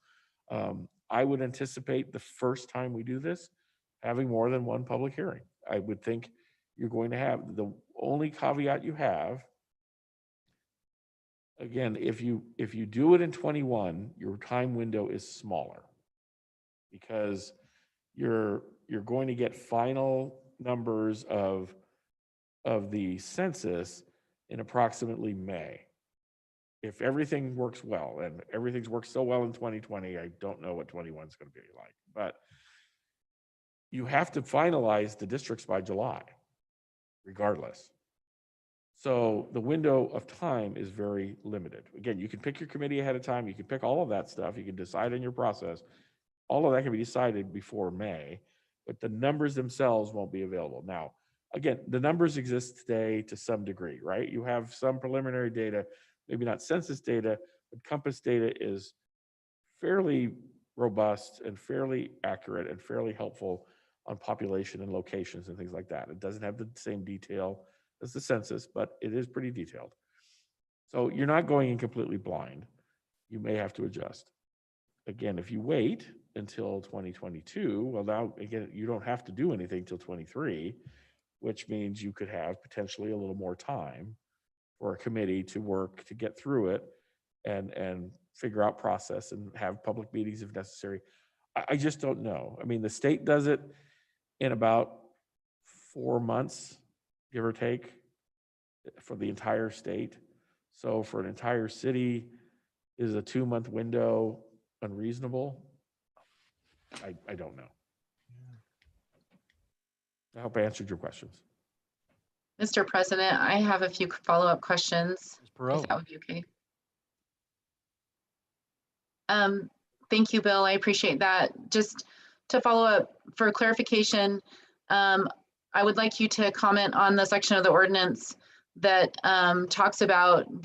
I would anticipate the first time we do this, having more than one public hearing. I would think you're going to have, the only caveat you have, again, if you do it in 21, your time window is smaller because you're going to get final numbers of the census in approximately May. If everything works well, and everything's worked so well in 2020, I don't know what 21 is going to be like. But you have to finalize the districts by July, regardless. So the window of time is very limited. Again, you can pick your committee ahead of time. You can pick all of that stuff. You can decide on your process. All of that can be decided before May, but the numbers themselves won't be available. Now, again, the numbers exist today to some degree, right? You have some preliminary data, maybe not census data, but Compass data is fairly robust and fairly accurate and fairly helpful on population and locations and things like that. It doesn't have the same detail as the census, but it is pretty detailed. So you're not going in completely blind. You may have to adjust. Again, if you wait until 2022, well, now again, you don't have to do anything till 23, which means you could have potentially a little more time for a committee to work to get through it and figure out process and have public meetings if necessary. I just don't know. I mean, the state does it in about 4 months, give or take, for the entire state. So for an entire city, is a 2-month window unreasonable? I don't know. I hope I answered your questions. Mr. President, I have a few follow-up questions, Ms. if Perot. that would be okay. Thank you, Bill. I appreciate that. Just to follow up for clarification, I would like you to comment on the section of the ordinance that talks about at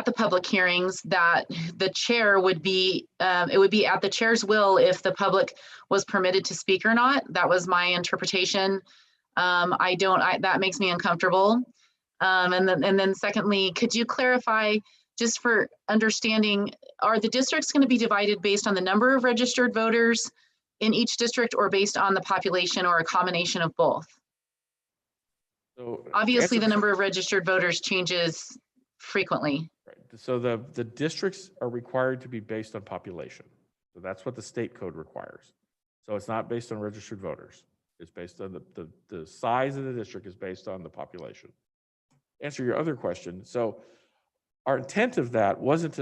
the public hearings that the chair would be, it would be at the chair's will if the public was permitted to speak or not. That was my interpretation. That makes me uncomfortable. And then secondly, could you clarify, just for understanding, are the districts going to be divided based on the number of registered voters in each district or based on the population or a combination of both? So Obviously, the number of registered voters changes frequently. Right. So the districts are required to be based on population. So that's what the state code requires. So it's not based on registered voters. It's based on the size of the district is based on the population. Answer your other question. So our intent of that wasn't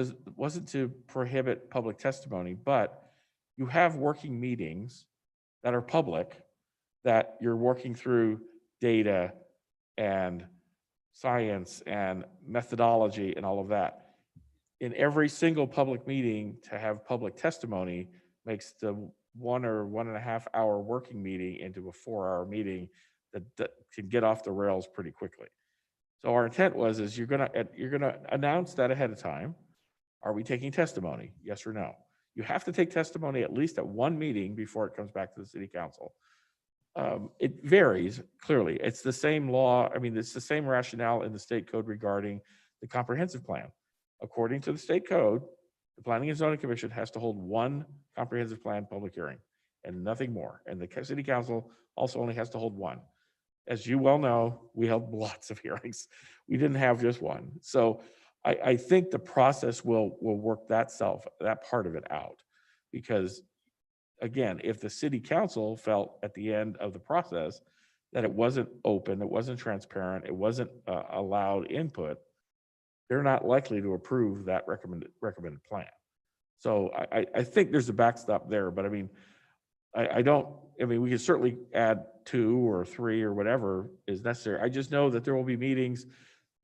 to prohibit public testimony, but you have working meetings that are public, that you're working through data and science and methodology and all of that. In every single public meeting, to have public testimony makes the 1 or 1.5 hour working meeting into a 4-hour meeting that can get off the rails pretty quickly. So our intent is you're gonna announce that ahead of time. Are we taking testimony? Yes or no? You have to take testimony at least at one meeting before it comes back to the city council. It varies, clearly. It's the same law. I mean, it's the same rationale in the state code regarding the comprehensive plan. According to the state code, the Planning and Zoning Commission has to hold one comprehensive plan public hearing and nothing more. And the city council also only has to hold one. As you well know, we held lots of hearings. We didn't have just one. So I think the process will work that part of it out, because again, if the city council felt at the end of the process that it wasn't open, it wasn't transparent, it wasn't allowed input, they're not likely to approve that recommended plan. So I think there's a backstop there, but I mean, we can certainly add 2 or 3 or whatever is necessary. I just know that there will be meetings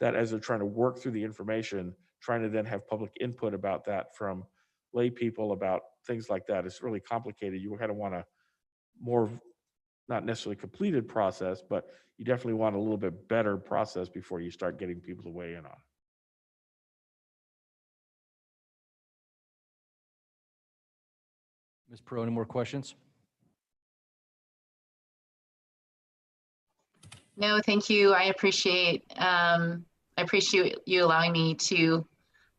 that, as they're trying to work through the information, trying to then have public input about that from lay people about things like that. It's really complicated. You kind of want a more, not necessarily completed process, but you definitely want a little bit better process before you start getting people to weigh in on it. Ms. Perot, any more questions? No, thank you. I appreciate you allowing me to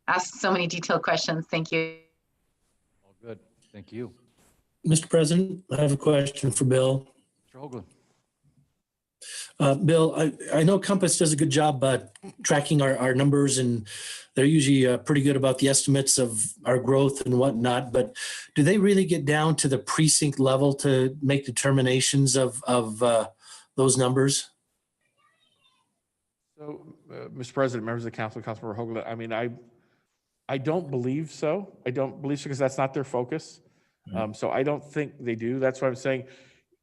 ask so many detailed questions. Thank you. All good. Thank you. Mr. President, I have a question for Bill. Mr. Hoagland. Bill, I know Compass does a good job tracking our numbers, and they're usually pretty good about the estimates of our growth and whatnot, but do they really get down to the precinct level to make determinations of those numbers? So, Mr. President, members of the council, Councilmember Hoagland, I mean, I don't believe so. I don't believe so because that's not their focus. So I don't think they do. That's why I'm saying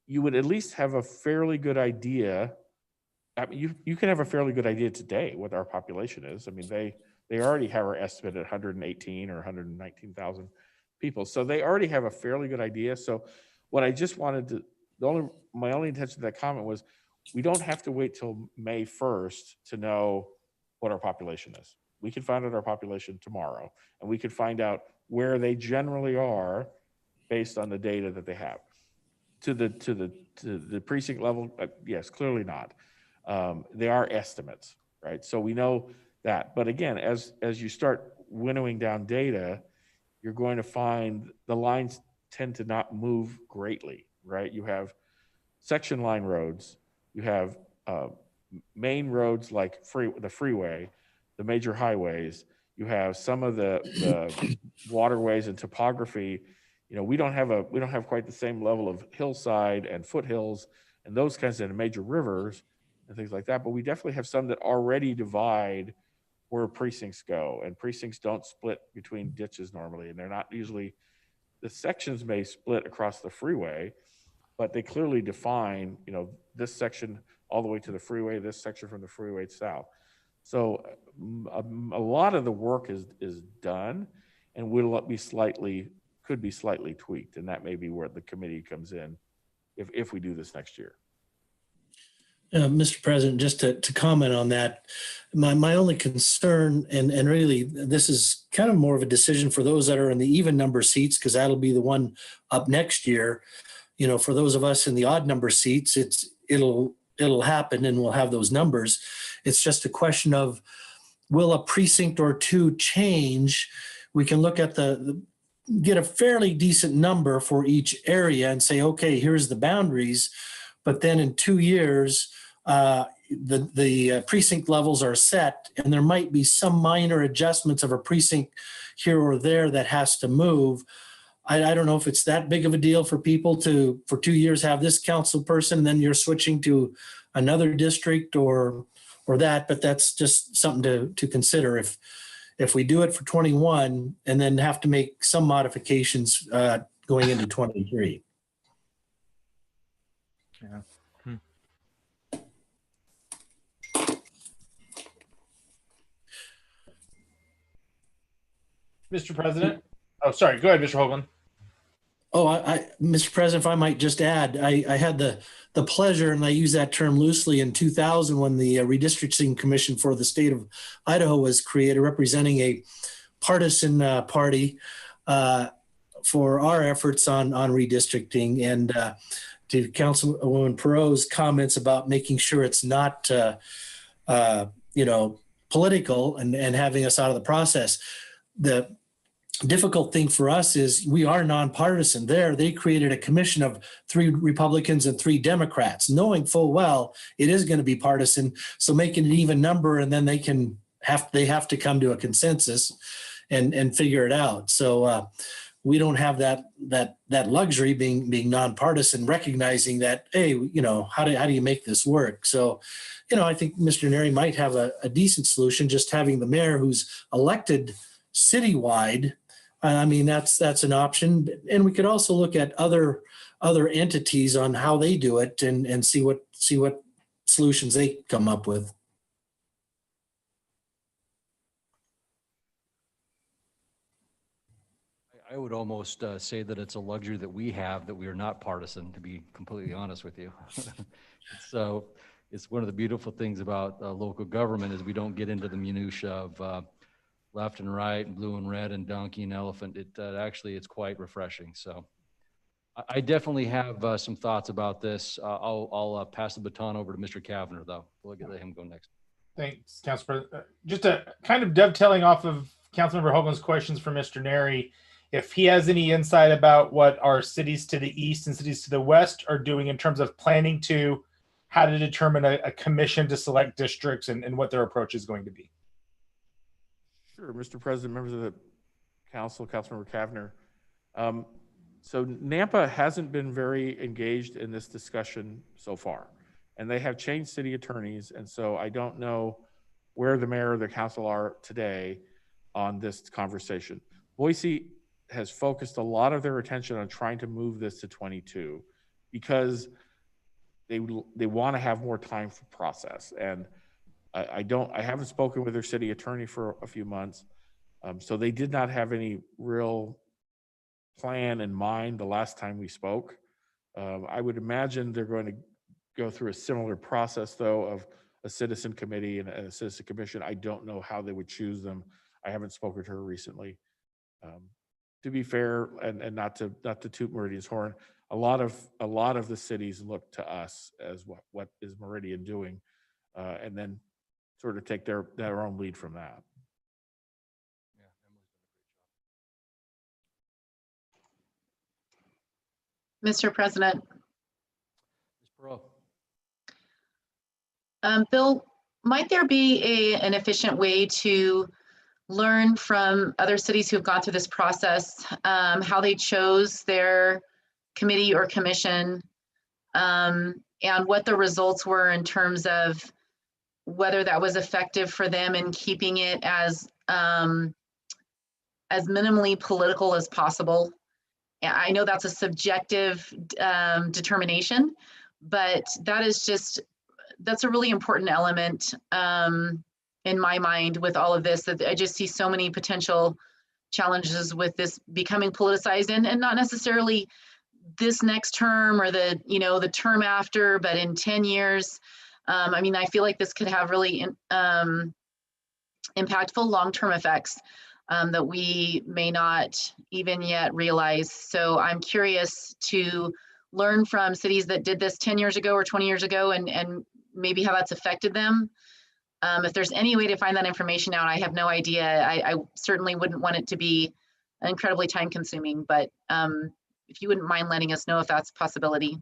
you would at least have a fairly good idea. I mean, you can have a fairly good idea today what our population is. I mean, they already have our estimate at 118 or 119,000 people. So they already have a fairly good idea. So what I just wanted to, my only intention of that comment was we don't have to wait till May 1st to know what our population is. We could find out our population tomorrow, and we could find out where they generally are based on the data that they have. To the precinct level, yes, clearly not. They are estimates, right? So we know that. But again, as you start winnowing down data, you're going to find the lines tend to not move greatly, right? You have section line roads, you have main roads like the freeway, the major highways, you have some of the waterways and topography. You know, we don't have quite the same level of hillside and foothills and those kinds of major rivers and things like that, but we definitely have some that already divide where precincts go, and precincts don't split between ditches normally, and they're not usually, the sections may split across the freeway, but they clearly define, you know, this section all the way to the freeway, this section from the freeway south. So a lot of the work is done and could be slightly tweaked, and that may be where the committee comes in if we do this next year. Mr. President, just to comment on that, my only concern, and really this is kind of more of a decision for those that are in the even number seats, because that'll be the one up next year. You know, for those of us in the odd number seats, it'll happen and we'll have those numbers. It's just a question of, will a precinct or two change? We can look at get a fairly decent number for each area and say, okay, here's the boundaries. But then in 2 years, the precinct levels are set, and there might be some minor adjustments of a precinct here or there that has to move. I don't know if it's that big of a deal for people to, for 2 years, have this council person, then you're switching to another district or that, but that's just something to consider. If we do it for 21 and then have to make some modifications going into 23. Yeah. Mr. President? Oh, sorry. Go ahead, Mr. Hoagland. Oh, Mr. President, if I might just add, I had the pleasure, and I use that term loosely, in 2000 when the Redistricting Commission for the state of Idaho was created, representing a partisan party for our efforts on redistricting. And to Councilwoman Perot's comments about making sure it's not, political and having us out of the process. The difficult thing for us is we are nonpartisan. They created a commission of 3 Republicans and 3 Democrats, knowing full well it is going to be partisan. So making an even number, and then they have to come to a consensus and figure it out. So we don't have that luxury being nonpartisan, recognizing that, hey, how do you make this work? So, I think Mr. Neri might have a decent solution, just having the mayor who's elected citywide. I mean, that's an option. And we could also look at other entities on how they do it and see what solutions they come up with. I would almost say that it's a luxury that we have, that we are not partisan, to be completely honest with you. So it's one of the beautiful things about local government is we don't get into the minutia of left and right and blue and red and donkey and elephant. Actually, it's quite refreshing. So I definitely have some thoughts about this. I'll pass the baton over to Mr. Kavanagh, though. We'll let him go next. Thanks, Council President. Just a kind of dovetailing off of Councilmember Hoagland's questions for Mr. Neri, if he has any insight about what our cities to the east and cities to the west are doing in terms of planning to how to determine a commission to select districts and what their approach is going to be. Sure, Mr. President, members of the council, Councilmember Kavanagh. So Nampa hasn't been very engaged in this discussion so far, and they have changed city attorneys, and so I don't know where the mayor or the council are today on this conversation. Boise has focused a lot of their attention on trying to move this to 22 because they want to have more time for process. And I haven't spoken with their city attorney for a few months. So they did not have any real plan in mind the last time we spoke. I would imagine they're going to go through a similar process, though, of a citizen committee and a citizen commission. I don't know how they would choose them. I haven't spoken to her recently. To be fair, and not to toot Meridian's horn, a lot of the cities look to us as what is Meridian doing, and then sort of take their own lead from that. Mr. President. Ms. Perot. Bill, might there be an efficient way to learn from other cities who've gone through this process, how they chose their committee or commission, and what the results were in terms of whether that was effective for them in keeping it as minimally political as possible? I know that's a subjective determination, but that's a really important element in my mind with all of this, that I just see so many potential challenges with this becoming politicized, and not necessarily this next term or the term after, but in 10 years. I mean, I feel like this could have really impactful long-term effects that we may not even yet realize. So I'm curious to learn from cities that did this 10 years ago or 20 years ago, and maybe how that's affected them. If there's any way to find that information out, I have no idea. I certainly wouldn't want it to be incredibly time consuming, but if you wouldn't mind letting us know if that's a possibility.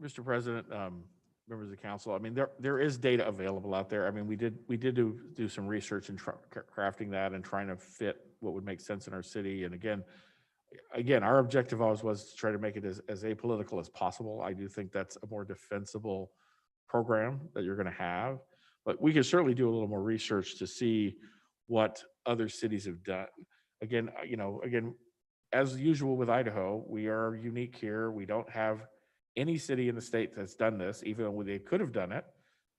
Mr. President, members of the council, I mean, there is data available out there. I mean, we did do some research in crafting that and trying to fit what would make sense in our city. And again, our objective always was to try to make it as apolitical as possible. I do think that's a more defensible program that you're going to have, but we can certainly do a little more research to see what other cities have done. Again, as usual with Idaho, we are unique here. We don't have any city in the state that's done this, even though they could have done it.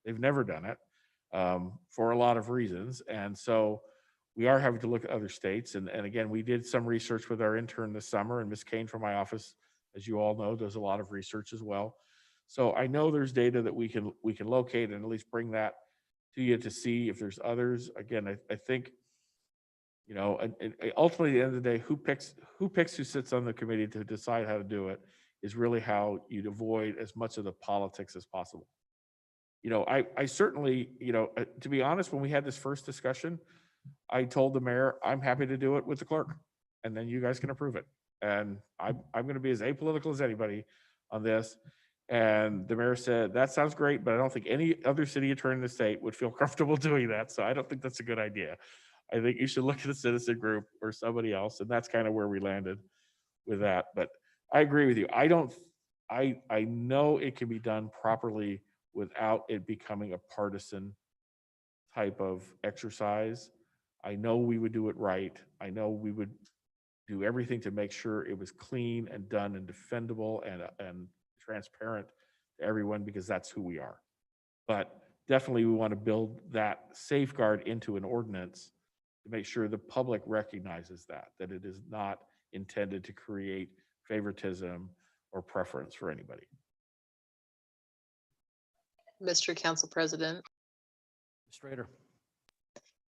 They've never done it for a lot of reasons. And so we are having to look at other states. And again, we did some research with our intern this summer, and Ms. Kane from my office, as you all know, does a lot of research as well. So I know there's data that we can locate and at least bring that to you to see if there's others. Again, I think, and ultimately at the end of the day, who picks who sits on the committee to decide how to do it is really how you'd avoid as much of the politics as possible. I certainly, to be honest, when we had this first discussion, I told the mayor, I'm happy to do it with the clerk, and then you guys can approve it. And I'm going to be as apolitical as anybody on this. And the mayor said, that sounds great, but I don't think any other city attorney in the state would feel comfortable doing that. So I don't think that's a good idea. I think you should look at a citizen group or somebody else. And that's kind of where we landed with that. But I agree with you. I know it can be done properly without it becoming a partisan type of exercise. I know we would do it right. I know we would do everything to make sure it was clean and done and defendable and transparent to everyone, because that's who we are. But definitely we want to build that safeguard into an ordinance to make sure the public recognizes that it is not intended to create favoritism or preference for anybody. Mr. Council President. Strader.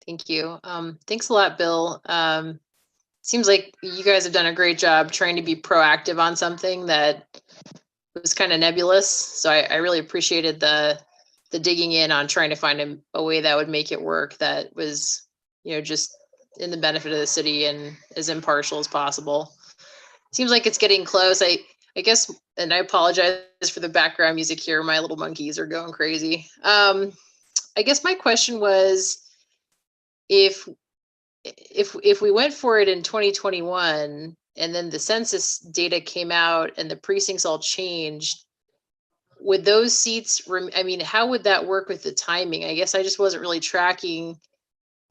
Thank you. Thanks a lot, Bill. Seems like you guys have done a great job trying to be proactive on something that was kind of nebulous. So I really appreciated the digging in on trying to find a way that would make it work that was, just in the benefit of the city and as impartial as possible. Seems like it's getting close. I guess, and I apologize for the background music here. My little monkeys are going crazy. I guess my question was, if we went for it in 2021 and then the census data came out and the precincts all changed, would those seats, how would that work with the timing? I guess I just wasn't really tracking.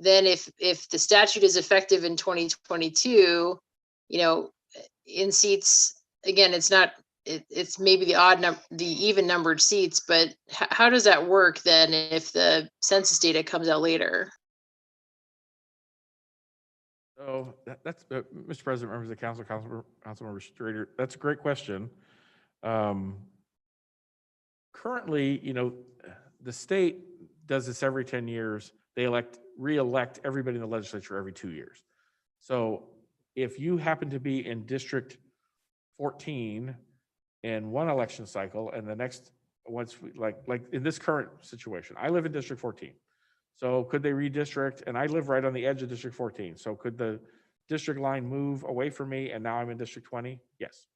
Then if the statute is effective in 2022 you know, in seats, again, it's not, it's maybe the odd number, the even numbered seats, but how does that work then if the census data comes out later? So that's, Mr. President, members of the council, Councilmember Strader, that's a great question. Currently, the state does this every 10 years. They re-elect everybody in the legislature every 2 years. So if you happen to be in District 14 in one election cycle and the next, like in this current situation, I live in District 14. So could they redistrict? And I live right on the edge of District 14. So could the district line move away from me and now I'm in District 20? Yes.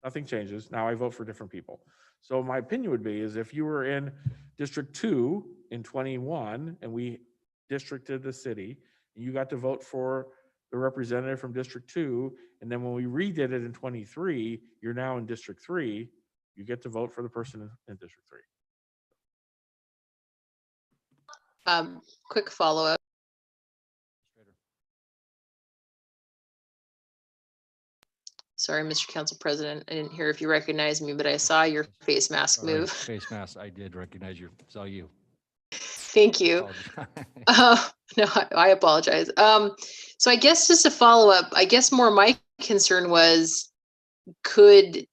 Nothing changes. Now I vote for different people. So my opinion would be is if you were in District 2 in 21 and we districted the city and you got to vote for the representative from District 2, and then when we redid it in 23, you're now in District 3, you get to vote for the person in District 3. Quick follow-up. Sorry, Mr. Council President, I didn't hear if you recognized me, but I saw your face mask Sorry, move. Face mask, I did recognize you, saw you. Thank you. No, I apologize. So I guess just to follow up, I guess more my concern was, could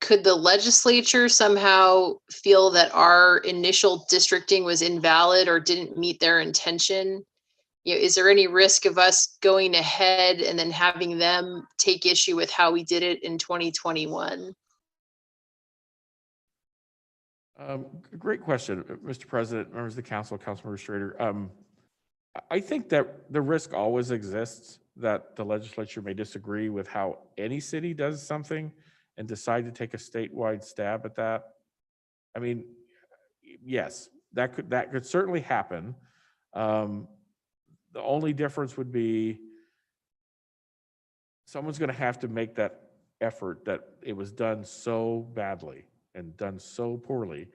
the legislature somehow feel that our initial districting was invalid or didn't meet their intention? Is there any risk of us going ahead and then having them take issue with how we did it in 2021? Great question, Mr. President, members of the council, Councilmember Strader. I think that the risk always exists that the legislature may disagree with how any city does something and decide to take a statewide stab at that. I mean, yes, that could certainly happen. The only difference would be someone's going to have to make that effort that it was done so badly and done so poorly.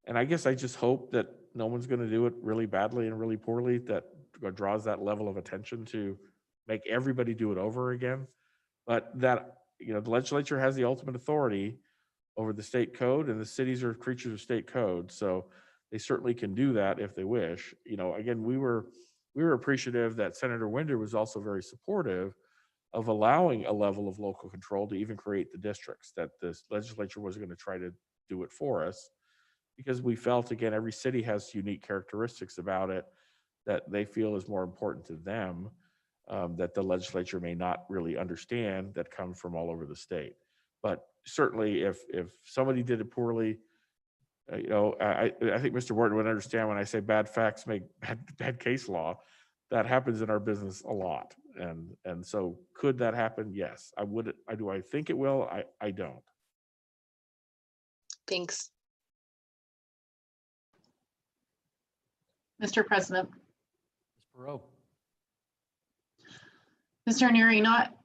And I guess I just hope that no one's going to do it really badly and really poorly that draws that level of attention to make everybody do it over again. But that, the legislature has the ultimate authority over the state code, and the cities are creatures of state code. So they certainly can do that if they wish. Again, we were appreciative that Senator Winder was also very supportive of allowing a level of local control to even create the districts, that the legislature was going to try to do it for us, because we felt, again, every city has unique characteristics about it that they feel is more important to them, that the legislature may not really understand, that come from all over the state. But certainly if somebody did it poorly, I think Mr. Wharton would understand when I say bad facts make bad case law. That happens in our business a lot. And so could that happen? Yes. Do I think it will? I don't. Thanks. Mr. President. Perot. Mr. Neary, not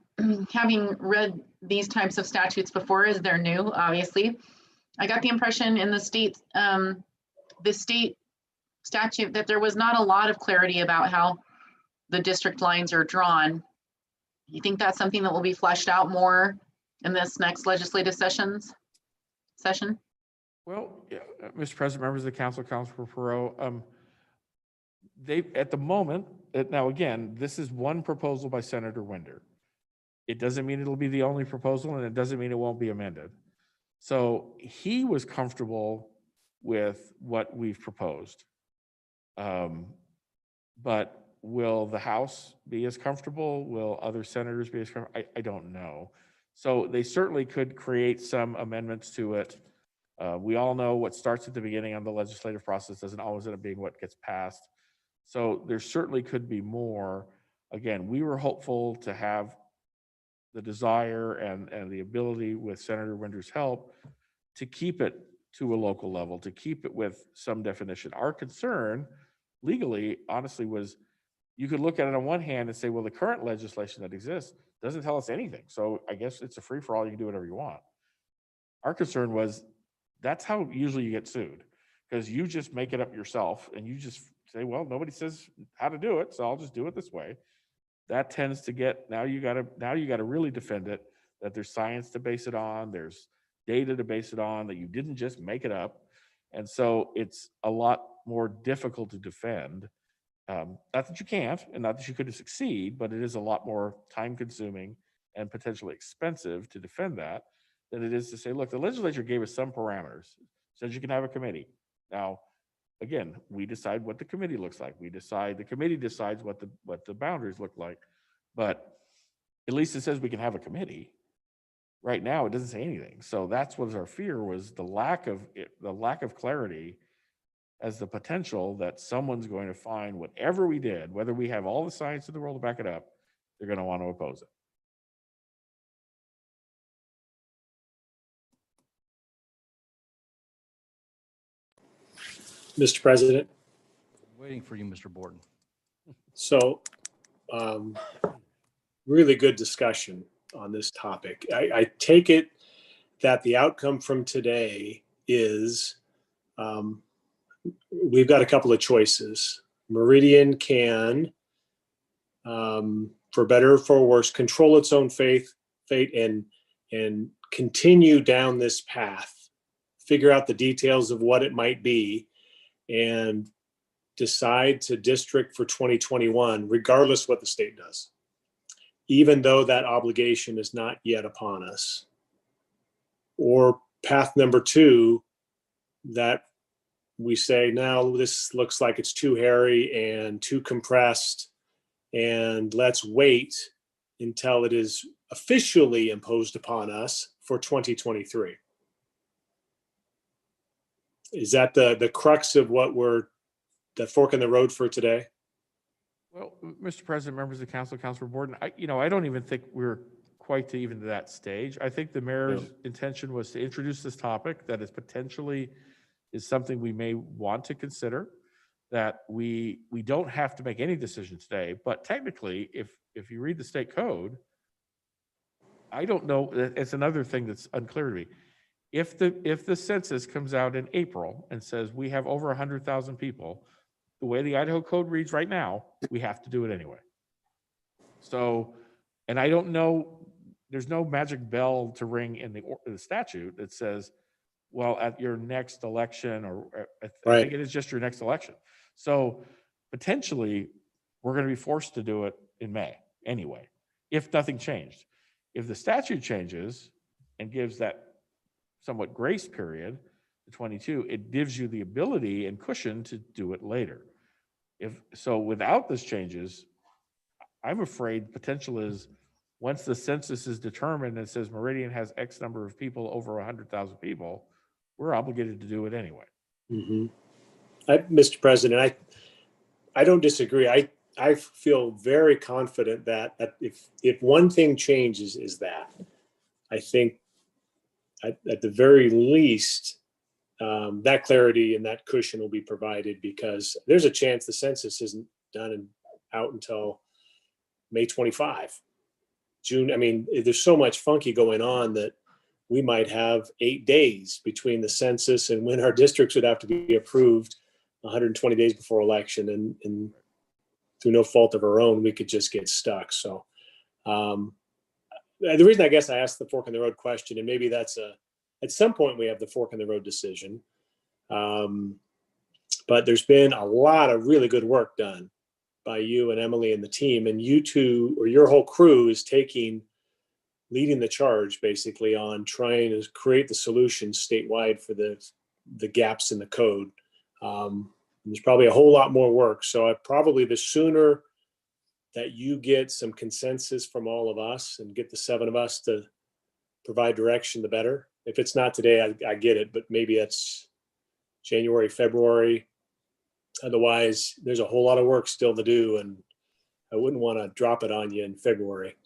having read these types of statutes before, as they're new, obviously, I got the impression in the state statute that there was not a lot of clarity about how the district lines are drawn. You think that's something that will be fleshed out more in this next legislative session? Well, yeah, Mr. President, members of the council, Councilor Perot, they at the moment, now again, this is one proposal by Senator Winder. It doesn't mean it'll be the only proposal, and it doesn't mean it won't be amended. So he was comfortable with what we've proposed. But will the House be as comfortable? Will other senators be as comfortable? I don't know. So they certainly could create some amendments to it. We all know what starts at the beginning on the legislative process doesn't always end up being what gets passed. So there certainly could be more. Again, we were hopeful to have the desire and the ability with Senator Winder's help to keep it to a local level, to keep it with some definition. Our concern legally, honestly, was you could look at it on one hand and say, well, the current legislation that exists doesn't tell us anything. So I guess it's a free for all, you can do whatever you want. Our concern was that's how usually you get sued, because you just make it up yourself and you just say, well, nobody says how to do it, so I'll just do it this way. that tends to get, now you gotta really defend it, that there's science to base it on, there's data to base it on, that you didn't just make it up. And so it's a lot more difficult to defend. Not that you can't, and not that you couldn't succeed, but it is a lot more time consuming and potentially expensive to defend that than it is to say, look, the legislature gave us some parameters, says you can have a committee. Now, again, we decide what the committee looks like. The committee decides what the boundaries look like, but at least it says we can have a committee. Right now, it doesn't say anything. So that's what our fear was, the lack of clarity as the potential that someone's going to find whatever we did, whether we have all the science in the world to back it up, they're going to want to oppose it. Mr. President. Waiting for you, Mr. Borton. So really good discussion on this topic. I take it that the outcome from today is we've got a couple of choices. Meridian can, for better or for worse, control its own fate and continue down this path, figure out the details of what it might be, and decide to district for 2021, regardless what the state does, even though that obligation is not yet upon us. Or path number two, that we say, now this looks like it's too hairy and too compressed, and let's wait until it is officially imposed upon us for 2023. Is that the crux of what the fork in the road for today? Well, Mr. President, members of the council, Councilor Borton, I don't even think we're quite to even to that stage. I think the mayor's intention was to introduce this topic that is potentially is something we may want to consider, that we don't have to make any decision today, but technically, if you read the state code, I don't know, it's another thing that's unclear to me. If the census comes out in April and says we have over 100,000 people, the way the Idaho code reads right now, we have to do it anyway. So, and I don't know, there's no magic bell to ring in the statute that says, well, at your next election, or I think it is just your next election. So potentially, we're going to be forced to do it in May anyway, if nothing changed. If the statute changes and gives that somewhat grace period, the 22, it gives you the ability and cushion to do it later. If so, without those changes, I'm afraid potential is once the census is determined and says Meridian has X number of people, over 100,000 people, we're obligated to do it anyway. Mm-hmm. Mr. President, I don't disagree. I feel very confident that if one thing changes is that, I think at the very least, that clarity and that cushion will be provided, because there's a chance the census isn't done and out until May 25. June, I mean, there's so much funky going on that we might have 8 days between the census and when our districts would have to be approved 120 days before election, and through no fault of our own, we could just get stuck. So the reason I guess I asked the fork in the road question, and maybe that's at some point we have the fork in the road decision, but there's been a lot of really good work done by you and Emily and the team, and you two, or your whole crew, is leading the charge basically on trying to create the solutions statewide for the gaps in the code. There's probably a whole lot more work. So probably the sooner that you get some consensus from all of us and get the 7 of us to provide direction, the better. If it's not today, I get it, but maybe it's January, February. Otherwise, there's a whole lot of work still to do, and I wouldn't want to drop it on you in February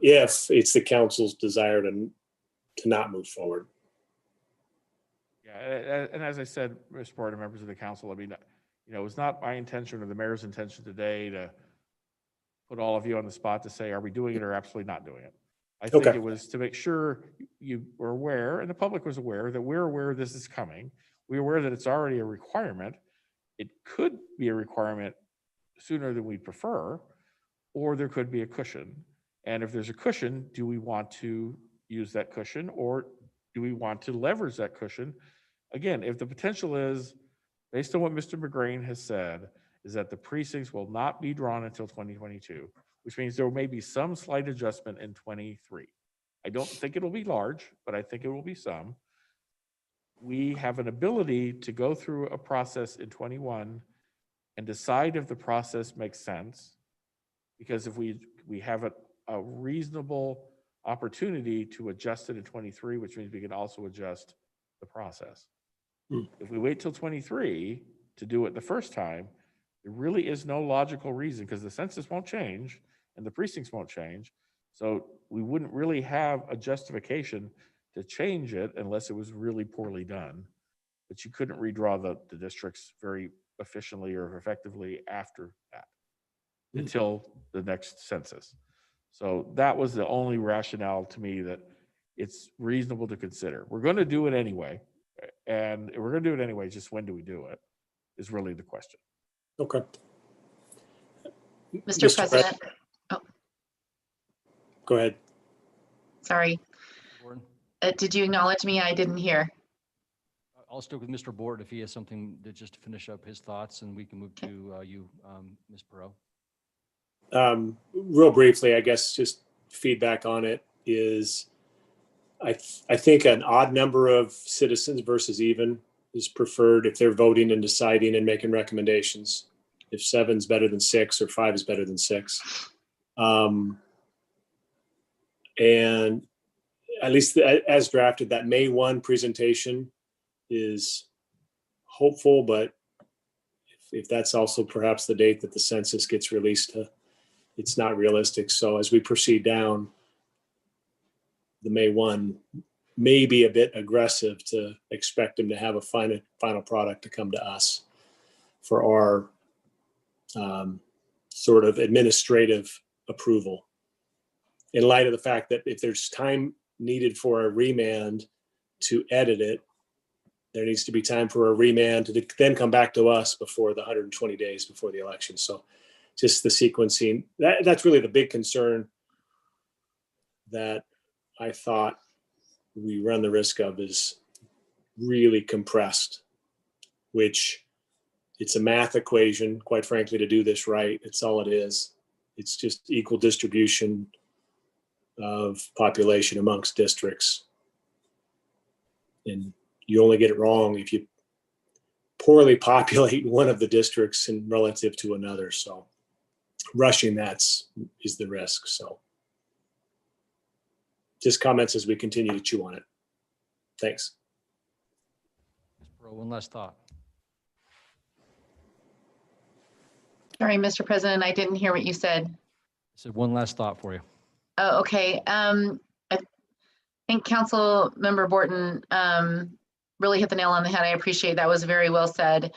if it's the council's desire to not move forward. Yeah, and as I said, Mr. Board and members of the council, I mean, it was not my intention or the mayor's intention today to put all of you on the spot to say, are we doing it or absolutely not doing it? I think it was to make sure you were aware, and the public was aware, that we're aware this is coming. We're aware that it's already a requirement. It could be a requirement sooner than we prefer, or there could be a cushion. And if there's a cushion, do we want to use that cushion, or do we want to leverage that cushion? Again, if the potential is, based on what Mr. McGrain has said, is that the precincts will not be drawn until 2022, which means there may be some slight adjustment in 23. I don't think it'll be large, but I think it will be some. We have an ability to go through a process in 21 and decide if the process makes sense. Because if we have a reasonable opportunity to adjust it in 23, which means we can also adjust the process. If we wait till 23 to do it the first time, there really is no logical reason, because the census won't change and the precincts won't change. So we wouldn't really have a justification to change it unless it was really poorly done. But you couldn't redraw the districts very efficiently or effectively after that until the next census. So that was the only rationale to me that it's reasonable to consider. We're going to do it anyway. And if we're going to do it anyway, just when do we do it is really the question. Okay. Mr. President. Oh, Go ahead. sorry. Borton? Did you acknowledge me? I didn't hear. I'll stick with Mr. Borton if he has something to just finish up his thoughts, and we can move to you, Ms. Perot. Real briefly, I guess just feedback on it is I think an odd number of citizens versus even is preferred if they're voting and deciding and making recommendations. If 7's better than 6 or 5 is better than 6. And at least as drafted, that May 1 presentation is hopeful, but if that's also perhaps the date that the census gets released, it's not realistic. So as we proceed down, the May 1 may be a bit aggressive to expect them to have a final product to come to us for our sort of administrative approval. In light of the fact that if there's time needed for a remand to edit it, there needs to be time for a remand to then come back to us before the 120 days before the election. So just the sequencing, that's really the big concern that I thought we run the risk of is really compressed, which it's a math equation, quite frankly, to do this right. It's all it is. It's just equal distribution of population amongst districts. And you only get it wrong if you poorly populate one of the districts in relative to another. So rushing is the risk. So just comments as we continue to chew on it. Thanks. Ms. Perot, one last thought. Sorry, Mr. President, I didn't hear what you said. I said one last thought for you. Oh, okay. I think Council Member Borton really hit the nail on the head. I appreciate that. Was very well said.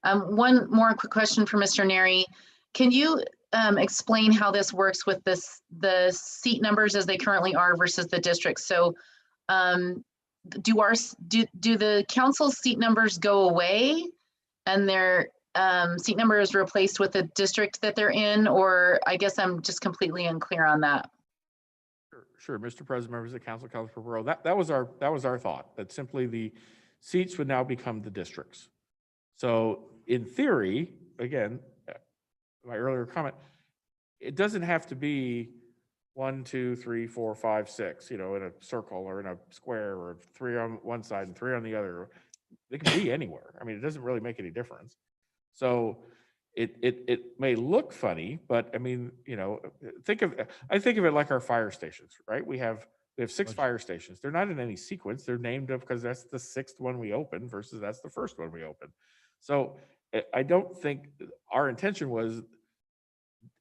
One more quick question for Mr. Neri. Can you explain how this works with the seat numbers as they currently are versus the districts? So do the council's seat numbers go away and their seat number is replaced with the district that they're in? Or I guess I'm just completely unclear on that. Sure, Mr. President, members of the council, Councilor Perot, that was our thought, that simply the seats would now become the districts. So in theory, again, my earlier comment, it doesn't have to be 1, 2, 3, 4, 5, 6, in a circle or in a square, or 3 on one side and 3 on the other. It can be anywhere. I mean, it doesn't really make any difference. So it may look funny, but I mean, I think of it like our fire stations, right? We have 6 fire stations. They're not in any sequence. They're named because that's the 6th one we opened versus that's the 1st one we opened. So I don't think our intention was,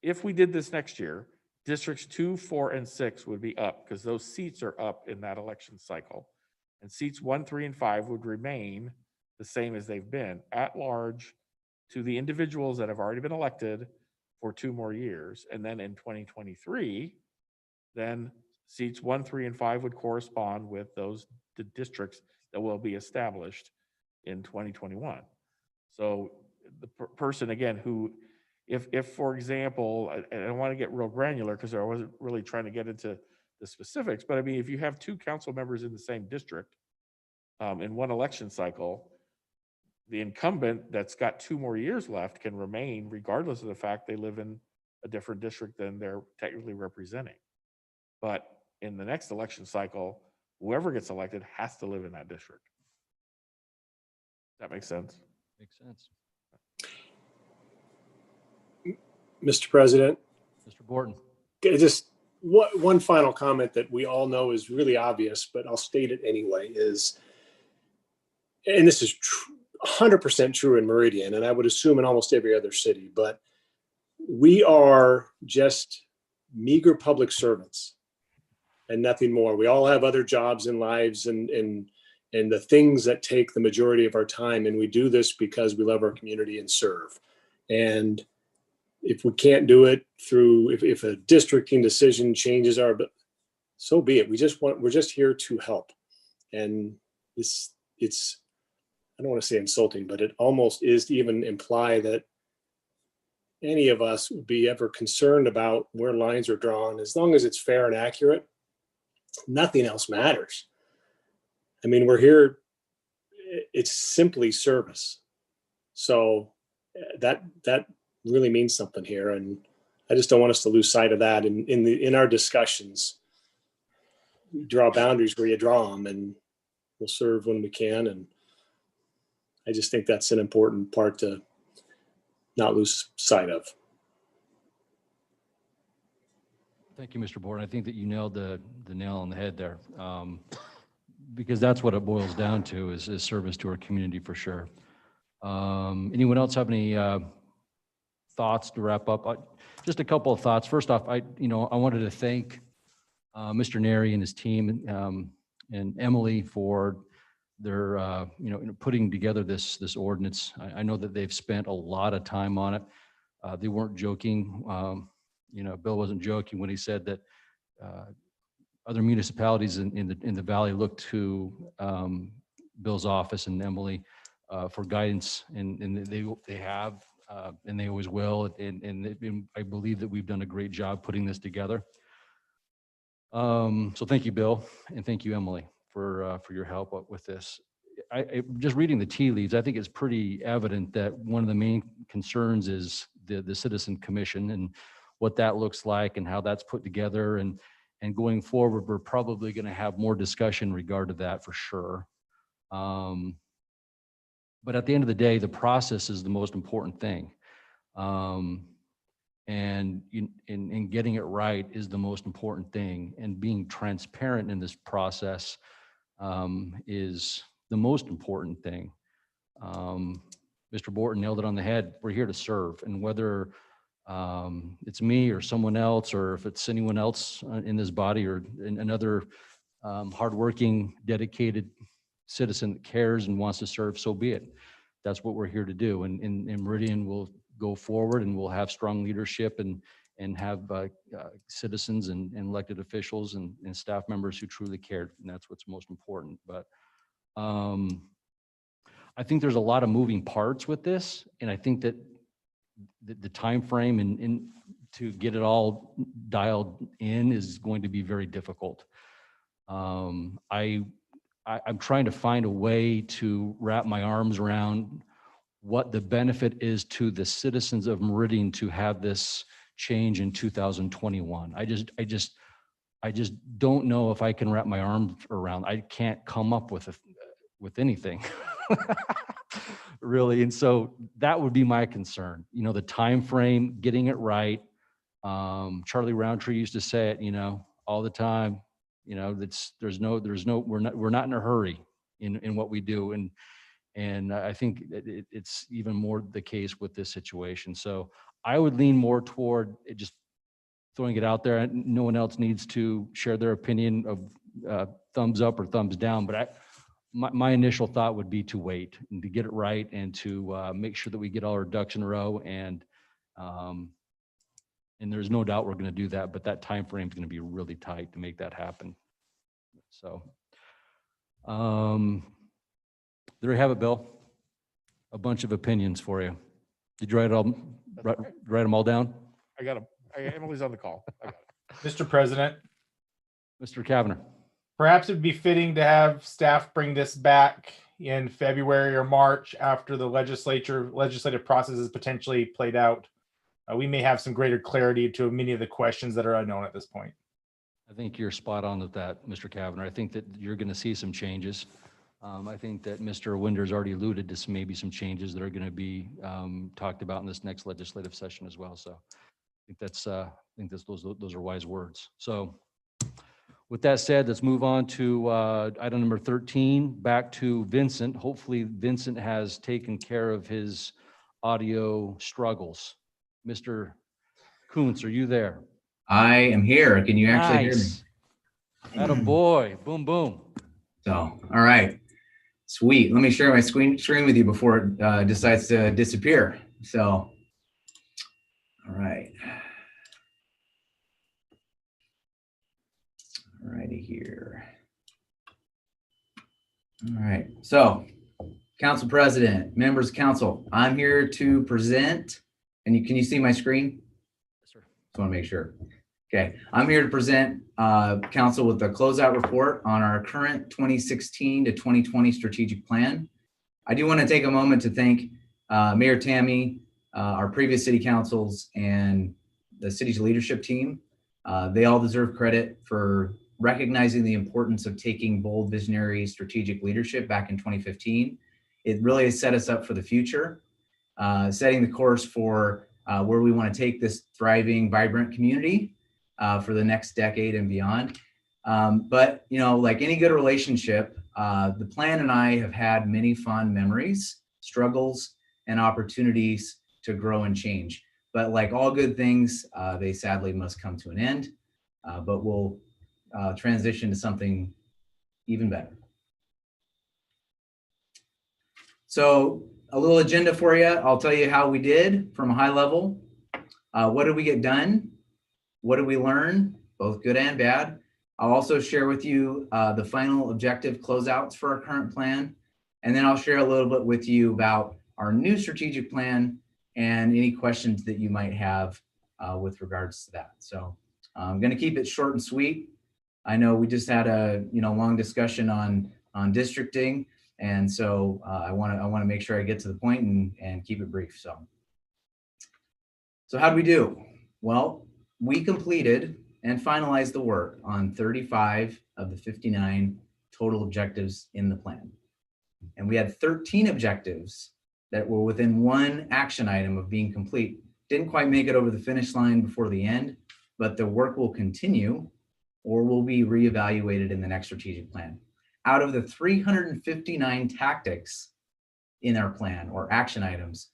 if we did this next year, districts 2, 4, and 6 would be up because those seats are up in that election cycle. And seats 1, 3, and 5 would remain the same as they've been at large to the individuals that have already been elected for 2 more years. And then in 2023, then seats 1, 3, and 5 would correspond with the districts that will be established in 2021. So the person, again, who if for example, and I want to get real granular because I wasn't really trying to get into the specifics, but I mean, if you have 2 council members in the same district in one election cycle, the incumbent that's got 2 more years left can remain regardless of the fact they live in a different district than they're technically representing. But in the next election cycle, whoever gets elected has to live in that district. That makes sense. Makes sense. Mr. President, Mr. Borton. just one final comment that we all know is really obvious, but I'll state it anyway, is, and this is 100% true in Meridian, and I would assume in almost every other city, but we are just meager public servants and nothing more. We all have other jobs and lives and the things that take the majority of our time. And we do this because we love our community and serve. And if we can't do it through, if a districting decision changes our, so be it. We're just here to help. And it's, I don't want to say insulting, but it almost is to even imply that any of us would be ever concerned about where lines are drawn. As long as it's fair and accurate, nothing else matters. I mean, we're here, it's simply service. So that really means something here. And I just don't want us to lose sight of that. And in our discussions, draw boundaries where you draw them, and we'll serve when we can. And I just think that's an important part to not lose sight of. Thank you, Mr. Borton. I think that you nailed the nail on the head there, because that's what it boils down to is service to our community for sure. Anyone else have any thoughts to wrap up? Just a couple of thoughts. First off, I wanted to thank Mr. Neri and his team and Emily for their putting together this ordinance. I know that they've spent a lot of time on it. They weren't joking. Bill wasn't joking when he said that other municipalities in the valley look to Bill's office and Emily for guidance, and they have, and they always will. And I believe that we've done a great job putting this together. So thank you, Bill, and thank you, Emily, for your help with this. Just reading the tea leaves, I think it's pretty evident that one of the main concerns is the Citizen Commission and what that looks like and how that's put together. And going forward, we're probably going to have more discussion in regard to that for sure. But at the end of the day, the process is the most important thing. And getting it right is the most important thing. And being transparent in this process is the most important thing. Mr. Borton nailed it on the head. We're here to serve. And whether it's me or someone else, or if it's anyone else in this body or another hardworking, dedicated citizen that cares and wants to serve, so be it. That's what we're here to do. And Meridian will go forward, and we'll have strong leadership and have citizens and elected officials and staff members who truly cared. And that's what's most important. But I think there's a lot of moving parts with this. And I think that the time frame and to get it all dialed in is going to be very difficult. I'm trying to find a way to wrap my arms around what the benefit is to the citizens of Meridian to have this change in 2021. I just don't know if I can wrap my arms around. I can't come up with anything. Really. And so that would be my concern. The time frame, getting it right. Charlie Roundtree used to say it, all the time. We're not in a hurry in what we do. And I think it's even more the case with this situation. So I would lean more toward just throwing it out there. No one else needs to share their opinion of thumbs up or thumbs down, but my initial thought would be to wait and to get it right and to make sure that we get all our ducks in a row. And there's no doubt we're going to do that, but that time frame is going to be really tight to make that happen. So there you have it, Bill. A bunch of opinions for you. Did you write it all That's Write okay. write them all down. I got him. Emily's on the call. I got it. Mr. President, Mr. Kavanagh. perhaps it'd be fitting to have staff bring this back in February or March after the legislative process is potentially played out. We may have some greater clarity to many of the questions that are unknown at this point. I think you're spot on with that, Mr. Kavanagh. I think that you're going to see some changes. I think that Mr. Winder's already alluded to maybe some changes that are going to be talked about in this next legislative session as well. So I think those are wise words. So with that said, let's move on to item number 13, back to Vincent. Hopefully Vincent has taken care of his audio struggles. Mr. Kuntz, are you there? I am here. Can you actually hear me? Atta boy. Boom, boom. So, all right. Sweet. Let me share my screen with you before it decides to disappear. So, all right. All righty here. All right. So, Council President, members of council, I'm here to present. And can you see my screen? Yes, sir. Just want to make sure. Okay, I'm here to present council with a closeout report on our current 2016 to 2020 strategic plan. I do want to take a moment to thank Mayor Tammy, our previous city councils, and the city's leadership team. They all deserve credit for recognizing the importance of taking bold, visionary, strategic leadership back in 2015. It really has set us up for the future, setting the course for where we want to take this thriving, vibrant community for the next decade and beyond. But, you know, like any good relationship, the plan and I have had many fond memories, struggles, and opportunities to grow and change. But like all good things, they sadly must come to an end, but we'll transition to something even better. So a little agenda for you. I'll tell you how we did from a high level. What did we get done? What did we learn? Both good and bad. I'll also share with you the final objective closeouts for our current plan. And then I'll share a little bit with you about our new strategic plan and any questions that you might have with regards to that. So I'm going to keep it short and sweet. I know we just had a long discussion on districting. And so I want to make sure I get to the point and keep it brief. So how did we do? Well, we completed and finalized the work on 35 of the 59 total objectives in the plan. And we had 13 objectives that were within one action item of being complete. Didn't quite make it over the finish line before the end, but the work will continue or will be reevaluated in the next strategic plan. Out of the 359 tactics in our plan or action items,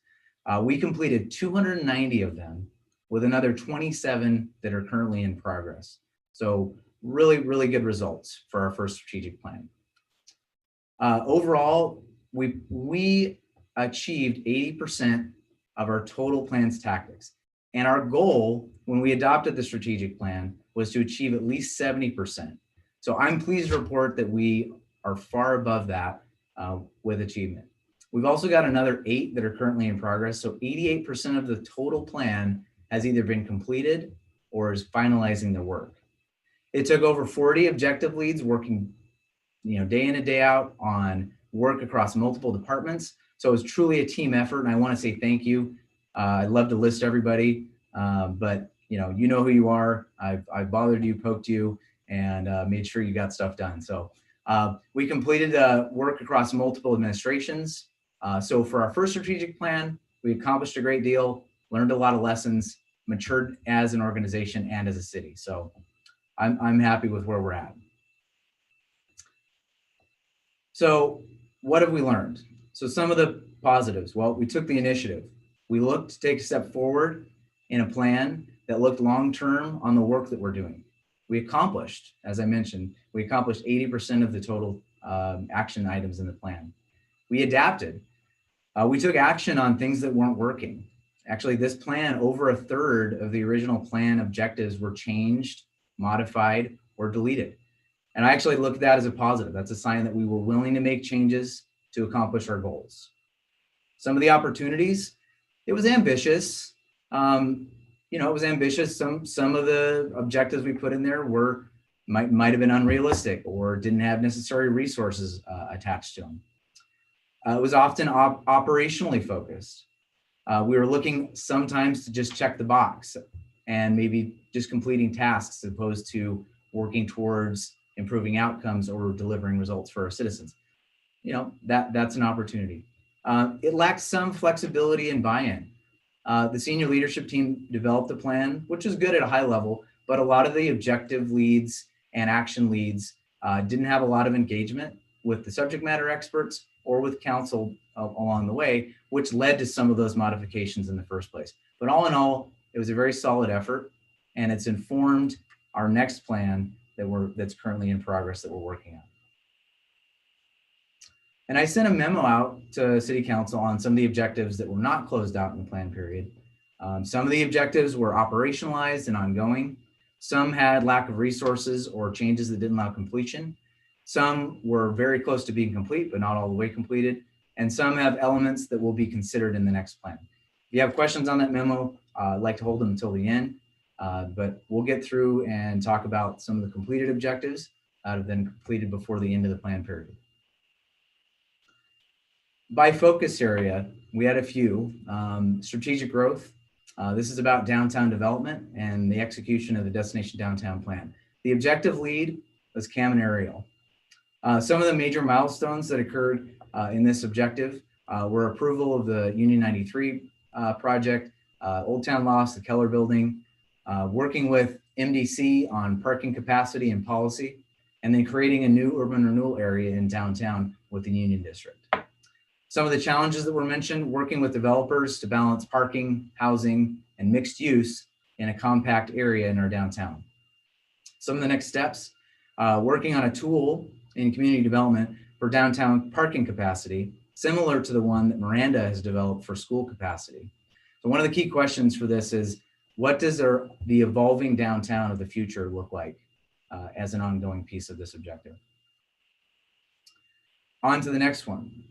we completed 290 of them, with another 27 that are currently in progress. So really, really good results for our first strategic plan. Overall, we achieved 80% of our total plan's tactics. And our goal when we adopted the strategic plan was to achieve at least 70%. So I'm pleased to report that we are far above that with achievement. We've also got another 8 that are currently in progress. So 88% of the total plan has either been completed or is finalizing their work. It took over 40 objective leads working, day in and day out on work across multiple departments. So it was truly a team effort, and I want to say thank you. I'd love to list everybody, but you know who you are. I've bothered you, poked you, and made sure you got stuff done. So we completed work across multiple administrations. So for our first strategic plan, we accomplished a great deal, learned a lot of lessons, matured as an organization and as a city. So I'm happy with where we're at. So what have we learned? So some of the positives, well, we took the initiative. We looked to take a step forward in a plan that looked long-term on the work that we're doing. We accomplished, as I mentioned, we accomplished 80% of the total action items in the plan. We adapted. We took action on things that weren't working. Actually, this plan, over a third of the original plan objectives were changed, modified, or deleted. And I actually look at that as a positive. That's a sign that we were willing to make changes to accomplish our goals. Some of the opportunities, it was ambitious, You know, it was ambitious. Some of the objectives we put in there might have been unrealistic or didn't have necessary resources attached to them. It was often operationally focused. We were looking sometimes to just check the box and maybe just completing tasks as opposed to working towards improving outcomes or delivering results for our citizens. You know, that's an opportunity. It lacked some flexibility and buy-in. The senior leadership team developed a plan, which is good at a high level, but a lot of the objective leads and action leads didn't have a lot of engagement with the subject matter experts or with council along the way, which led to some of those modifications in the first place. But all in all, it was a very solid effort, and it's informed our next plan that's currently in progress that we're working on. And I sent a memo out to City Council on some of the objectives that were not closed out in the plan period. Some of the objectives were operationalized and ongoing. Some had lack of resources or changes that didn't allow completion. Some were very close to being complete, but not all the way completed. And some have elements that will be considered in the next plan. If you have questions on that memo, I'd like to hold them until the end, but we'll get through and talk about some of the completed objectives that have been completed before the end of the plan period. By focus area, we had a few. Strategic growth. This is about downtown development and the execution of the Destination Downtown Plan. The objective lead was Cam and Ariel. Some of the major milestones that occurred in this objective were approval of the Union 93 project, Old Town Lofts, the Keller Building, working with MDC on parking capacity and policy, and then creating a new urban renewal area in downtown with the Union District. Some of the challenges that were mentioned, working with developers to balance parking, housing, and mixed use in a compact area in our downtown. Some of the next steps, working on a tool in community development for downtown parking capacity, similar to the one that Miranda has developed for school capacity. So one of the key questions for this is, what does the evolving downtown of the future look like as an ongoing piece of this objective? On to the next one.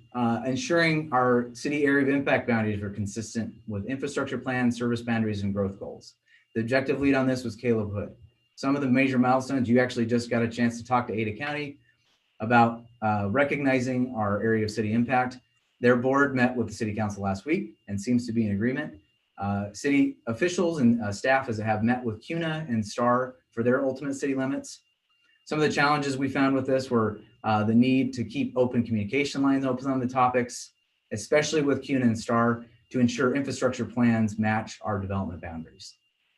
Ensuring our city area of impact boundaries are consistent with infrastructure plans, service boundaries, and growth goals. The objective lead on this was Caleb Hood. Some of the major milestones, you actually just got a chance to talk to Ada County about recognizing our area of city impact. Their board met with the city council last week and seems to be in agreement. City officials and staff have met with CUNA and STAR for their ultimate city limits. Some of the challenges we found with this were the need to keep open communication lines open on the topics, especially with CUNA and STAR, to ensure infrastructure plans match our development boundaries.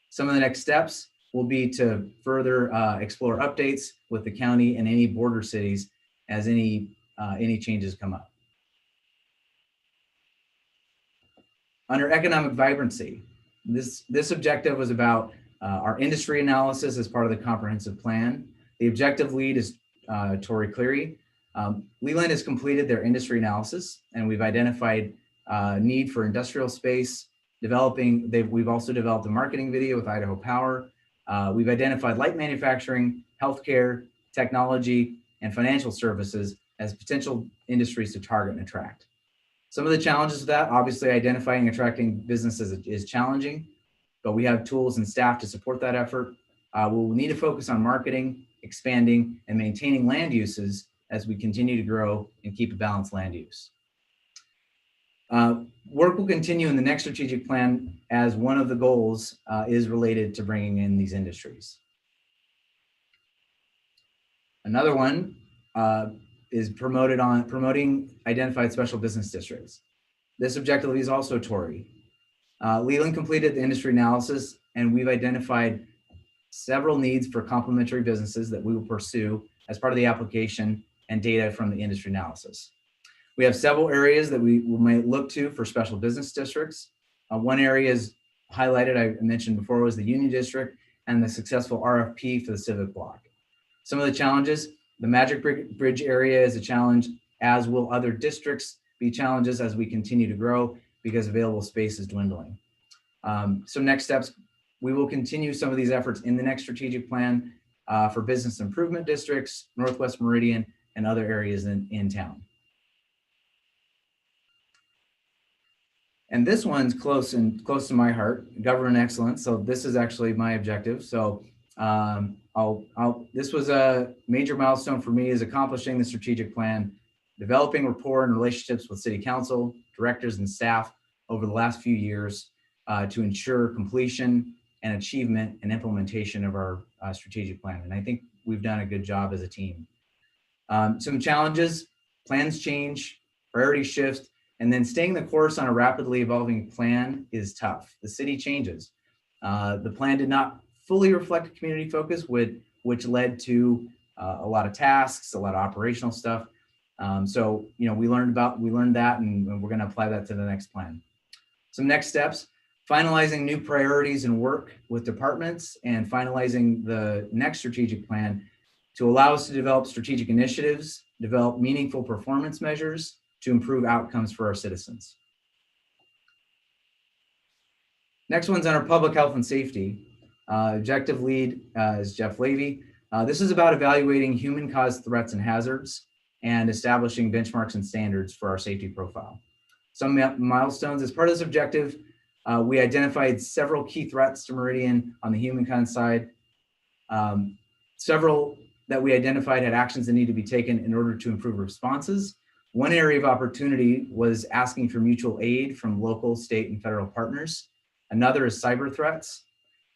Some of the next steps will be to further explore updates with the county and any border cities as any changes come up. Under economic vibrancy, this objective was about our industry analysis as part of the comprehensive plan. The objective lead is Tori Cleary. Leland has completed their industry analysis, and we've identified need for industrial space, we've also developed a marketing video with Idaho Power. We've identified light manufacturing, healthcare, technology, and financial services as potential industries to target and attract. Some of the challenges with that, obviously identifying and attracting businesses is challenging, but we have tools and staff to support that effort. We'll need to focus on marketing, expanding, and maintaining land uses as we continue to grow and keep a balanced land use. Work will continue in the next strategic plan as one of the goals is related to bringing in these industries. Another one is promoting identified special business districts. This objective is also Tory. Leland completed the industry analysis, and we've identified several needs for complementary businesses that we will pursue as part of the application and data from the industry analysis. We have several areas that we might look to for special business districts. One area is highlighted, I mentioned before, was the Union District and the successful RFP for the Civic Block. Some of the challenges, the Magic Bridge area is a challenge, as will other districts be challenges as we continue to grow because available space is dwindling. So next steps, we will continue some of these efforts in the next strategic plan for business improvement districts, Northwest Meridian, and other areas in town. And this one's close to my heart, government excellence. So this is actually my objective. So this was a major milestone for me, is accomplishing the strategic plan, developing rapport and relationships with city council, directors, and staff over the last few years to ensure completion and achievement and implementation of our strategic plan. And I think we've done a good job as a team. Some challenges: plans change, priorities shift, and then staying the course on a rapidly evolving plan is tough. The city changes. The plan did not fully reflect community focus, which led to a lot of tasks, a lot of operational stuff. So, we learned that, and we're going to apply that to the next plan. Some next steps: finalizing new priorities and work with departments, and finalizing the next strategic plan to allow us to develop strategic initiatives, develop meaningful performance measures to improve outcomes for our citizens. Next one's on our public health and safety. Objective lead is Jeff Levy. This is about evaluating human-caused threats and hazards and establishing benchmarks and standards for our safety profile. Some milestones: as part of this objective, we identified several key threats to Meridian on the humankind side. Several that we identified had actions that need to be taken in order to improve responses. One area of opportunity was asking for mutual aid from local, state, and federal partners. Another is cyber threats.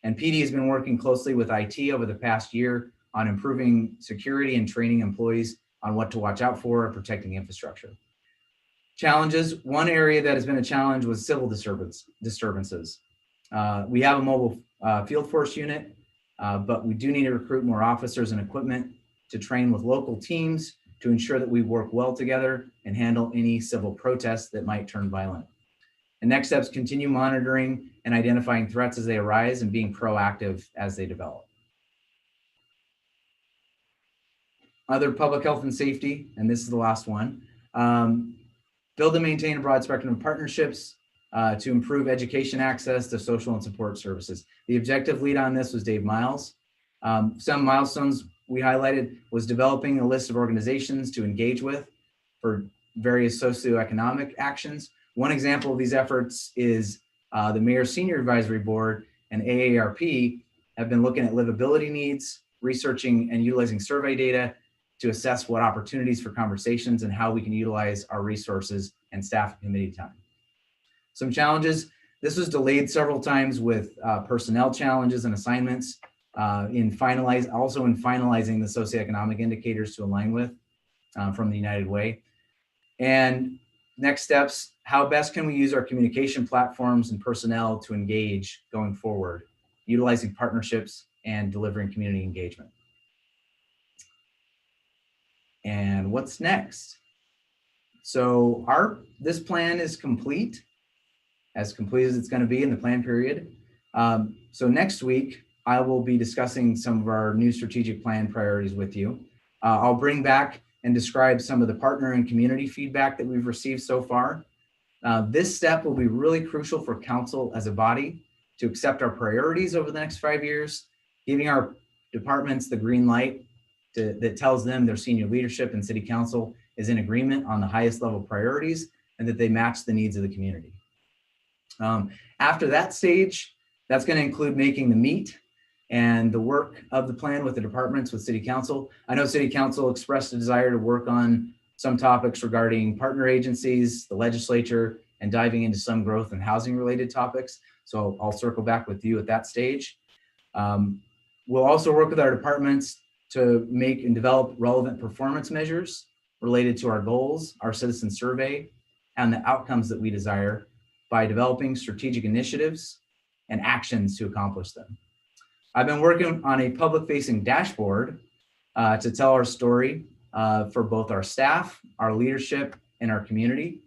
And PD has been working closely with IT over the past year on improving security and training employees on what to watch out for and protecting infrastructure. Challenges: one area that has been a challenge was civil disturbances. We have a mobile field force unit, but we do need to recruit more officers and equipment to train with local teams to ensure that we work well together and handle any civil protests that might turn violent. And next steps: continue monitoring and identifying threats as they arise and being proactive as they develop. Other public health and safety, and this is the last one. Build and maintain a broad spectrum of partnerships to improve education access to social and support services. The objective lead on this was Dave Miles. Some milestones we highlighted was developing a list of organizations to engage with for various socioeconomic actions. One example of these efforts is the Mayor's Senior Advisory Board and AARP have been looking at livability needs, researching and utilizing survey data to assess what opportunities for conversations and how we can utilize our resources and staff and committee time. Some challenges: this was delayed several times with personnel challenges and assignments, in finalizing the socioeconomic indicators to align with from the United Way. And next steps: how best can we use our communication platforms and personnel to engage going forward, utilizing partnerships and delivering community engagement. And what's next? So this plan is complete as it's going to be in the plan period. So next week, I will be discussing some of our new strategic plan priorities with you. I'll bring back and describe some of the partner and community feedback that we've received so far. This step will be really crucial for council as a body to accept our priorities over the next 5 years, giving our departments the green light that tells them their senior leadership and city council is in agreement on the highest level priorities and that they match the needs of the community. After that stage, that's going to include making the meat and the work of the plan with the departments, with city council. I know city council expressed a desire to work on some topics regarding partner agencies, the legislature, and diving into some growth and housing related topics. So I'll circle back with you at that stage. We'll also work with our departments to make and develop relevant performance measures related to our goals, our citizen survey, and the outcomes that we desire by developing strategic initiatives and actions to accomplish them. I've been working on a public-facing dashboard to tell our story for both our staff, our leadership, and our community.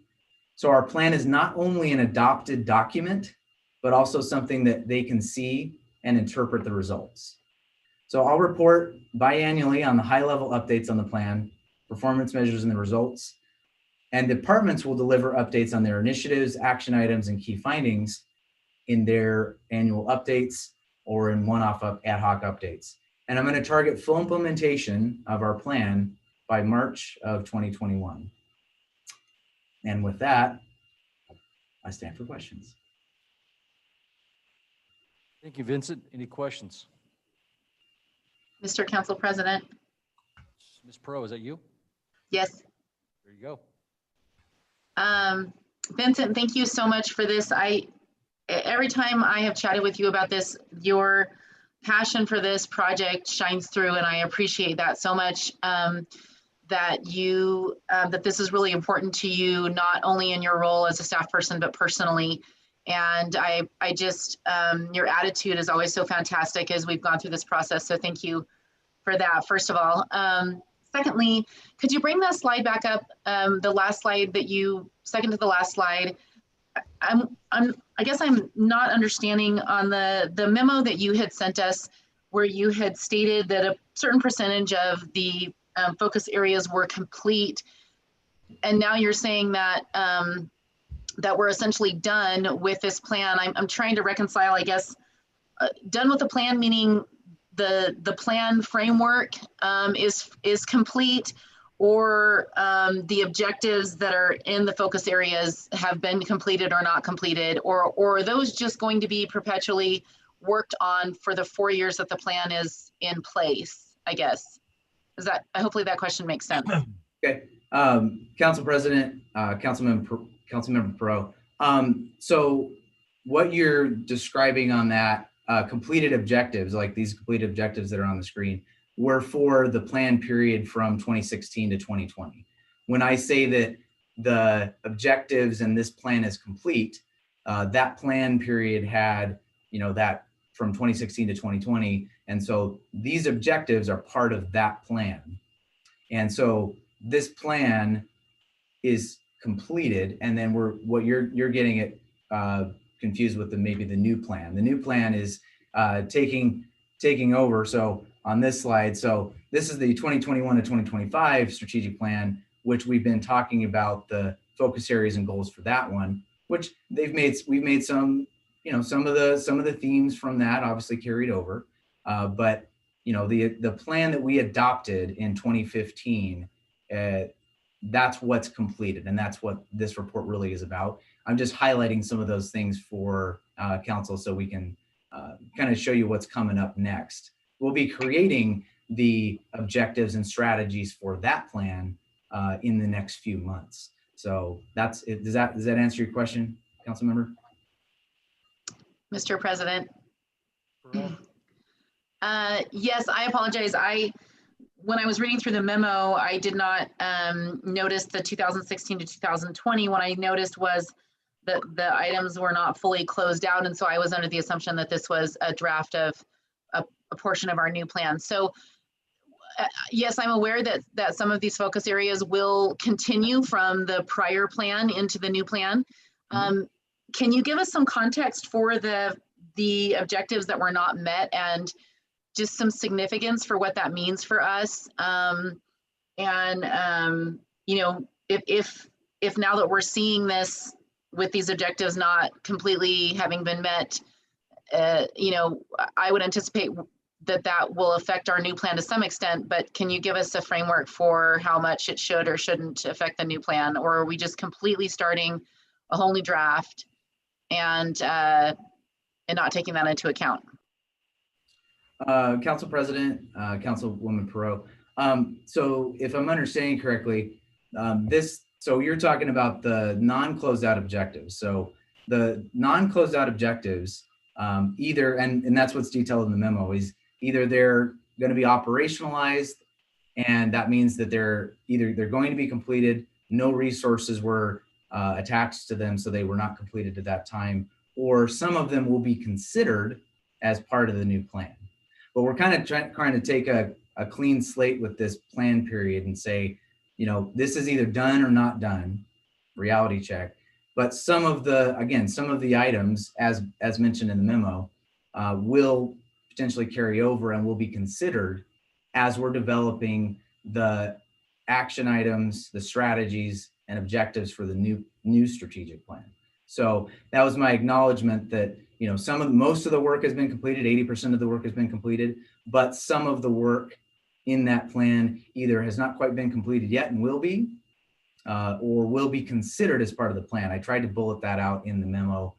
So our plan is not only an adopted document, but also something that they can see and interpret the results. So I'll report biannually on the high-level updates on the plan, performance measures, and the results. And departments will deliver updates on their initiatives, action items, and key findings in their annual updates or in one-off ad hoc updates. And I'm going to target full implementation of our plan by March of 2021. And with that, I stand for questions. Thank you, Vincent. Any questions? Mr. Council President, Ms. Pro, is that you? yes. There you go. Vincent, thank you so much for this. Every time I have chatted with you about this, your passion for this project shines through, and I appreciate that so much. That this is really important to you, not only in your role as a staff person, but personally. And I just, your attitude is always so fantastic as we've gone through this process. So thank you for that, first of all. Secondly, could you bring that slide back up? The last slide second to the last slide. I guess I'm not understanding on the memo that you had sent us, where you had stated that a certain percentage of the focus areas were complete. And now you're saying that that we're essentially done with this plan. I'm trying to reconcile, I guess, done with the plan, meaning the plan framework is complete, or the objectives that are in the focus areas have been completed or not completed, or are those just going to be perpetually worked on for the 4 years that the plan is in place, I guess? Hopefully that question makes sense. Okay, Council President, Councilmember Pro. So what you're describing on that completed objectives, like these completed objectives that are on the screen, were for the plan period from 2016 to 2020. When I say that the objectives and this plan is complete, that plan period had, that from 2016 to 2020. And so these objectives are part of that plan. And so this plan is completed, and then what you're getting it confused with maybe the new plan. The new plan is taking over. So on this slide, so this is the 2021 to 2025 strategic plan, which we've been talking about the focus areas and goals for that one, which we've made some, some of the themes from that obviously carried over, but the plan that we adopted in 2015, that's what's completed, and that's what this report really is about. I'm just highlighting some of those things for council so we can kind of show you what's coming up next. We'll be creating the objectives and strategies for that plan in the next few months. So that's it. Does that answer your question, council member? Mr. President. Yes, I apologize. When I was reading through the memo, I did not notice the 2016 to 2020. What I noticed was that the items were not fully closed out. And so I was under the assumption that this was a draft of a portion of our new plan. So yes, I'm aware that some of these focus areas will continue from the prior plan into the new plan. Can you give us some context for the objectives that were not met, and just some significance for what that means for us? If now that we're seeing this with these objectives not completely having been met, I would anticipate that will affect our new plan to some extent, but can you give us a framework for how much it should or shouldn't affect the new plan? Or are we just completely starting a whole new draft and not taking that into account? Council President, Councilwoman Perot. So if I'm understanding correctly, so you're talking about the non-closed out objectives. So the non-closed out objectives, either, and that's what's detailed in the memo, is either they're going to be operationalized, and that means that they're going to be completed, no resources were attached to them, so they were not completed at that time, or some of them will be considered as part of the new plan. But we're kind of trying to take a clean slate with this plan period and say, this is either done or not done, reality check. But some of the items, as mentioned in the memo, will potentially carry over and will be considered as we're developing the action items, the strategies and objectives for the new strategic plan. So that was my acknowledgement that, most of the work has been completed, 80% of the work has been completed, but some of the work in that plan either has not quite been completed yet and will be, or will be considered as part of the plan. I tried to bullet that out in the memo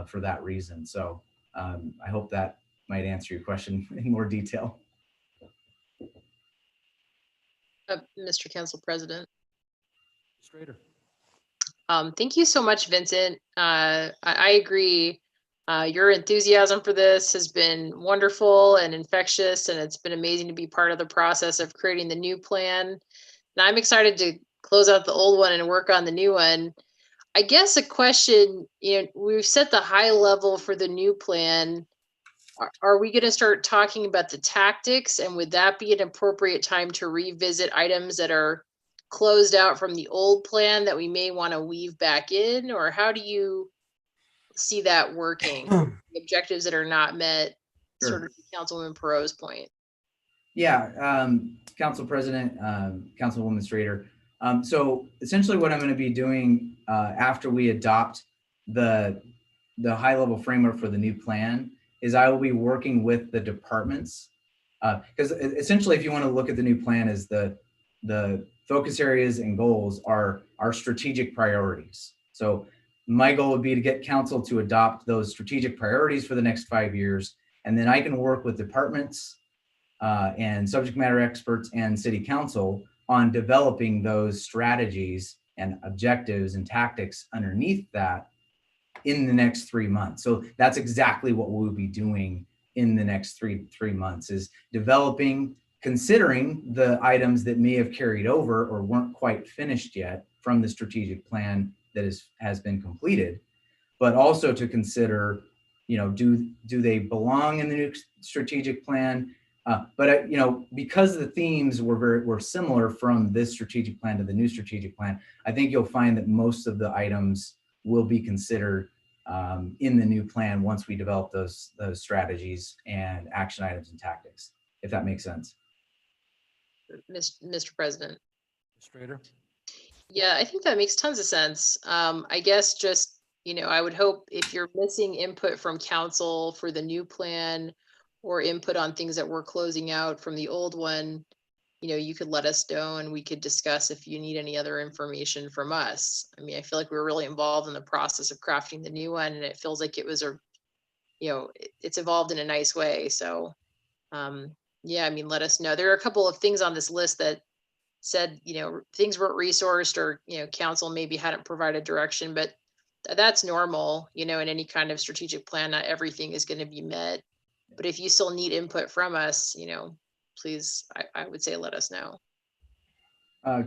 for that reason. So I hope that might answer your question in more detail. Mr. Council President. Strader. Thank you so much, Vincent. I agree. Your enthusiasm for this has been wonderful and infectious, and it's been amazing to be part of the process of creating the new plan. And I'm excited to close out the old one and work on the new one. I guess a question, we've set the high level for the new plan. Are we going to start talking about the tactics, and would that be an appropriate time to revisit items that are closed out from the old plan that we may want to weave back in? Or how do you see that working? The objectives that are not met, Sure. sort of to Councilwoman Perot's point. Yeah, Council President, Councilwoman Strader. So essentially what I'm going to be doing after we adopt the high level framework for the new plan is I will be working with the departments, because essentially if you want to look at the new plan as the focus areas and goals are our strategic priorities. So my goal would be to get council to adopt those strategic priorities for the next 5 years. And then I can work with departments and subject matter experts and city council on developing those strategies and objectives and tactics underneath that in the next 3 months. So that's exactly what we'll be doing in the next three months, is developing, considering the items that may have carried over or weren't quite finished yet from the strategic plan that has been completed, but also to consider, do they belong in the new strategic plan? But because the themes were similar from this strategic plan to the new strategic plan, I think you'll find that most of the items will be considered in the new plan once we develop those strategies and action items and tactics, if that makes sense. Mr. President. Strader. Yeah, I think that makes tons of sense. I guess just, I would hope if you're missing input from council for the new plan or input on things that we're closing out from the old one, you could let us know and we could discuss if you need any other information from us. I mean, I feel like we're really involved in the process of crafting the new one, and it feels like it was it's evolved in a nice way. So yeah, I mean, let us know. There are a couple of things on this list that said, things weren't resourced or, council maybe hadn't provided direction, but that's normal, in any kind of strategic plan. Not everything is going to be met, but if you still need input from us, please, I would say, let us know.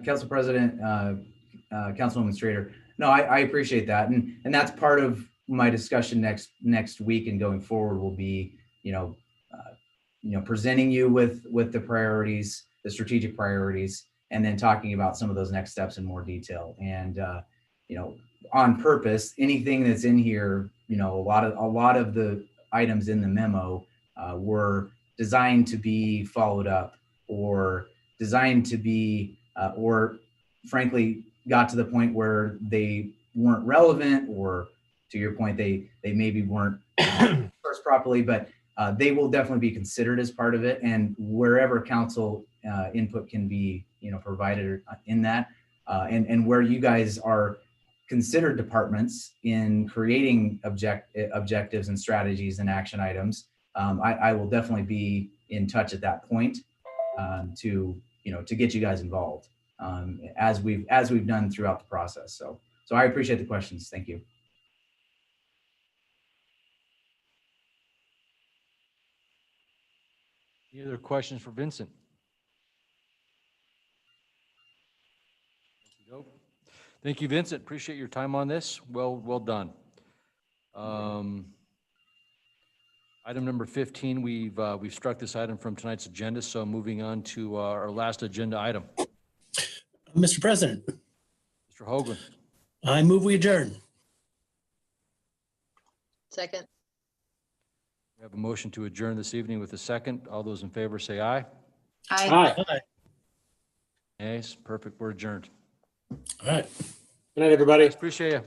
Council President, Councilwoman Strader. No, I appreciate that. And that's part of my discussion next week and going forward will be, presenting you with the priorities, the strategic priorities, and then talking about some of those next steps in more detail. And, on purpose, anything that's in here, a lot of the items in the memo were designed to be followed up or designed to be, or frankly, got to the point where they weren't relevant, or to your point, they maybe weren't sourced properly, but they will definitely be considered as part of it. And wherever council input can be, provided in that, and where you guys are considered departments in creating objectives and strategies and action items, I will definitely be in touch at that point to get you guys involved as we've done throughout the process. So I appreciate the questions. Thank you. Any other questions for Vincent? Thank you, Vincent. Appreciate your time on this. Well done. Item number 15, we've struck this item from tonight's agenda, so moving on to our last agenda item. Mr. President, Mr. Hoagland. I move we adjourn. Second. We have a motion to adjourn this evening with a second. All those in favor say aye. Aye. Aye. Yes, perfect. We're adjourned. All right. Good night, everybody. Appreciate you.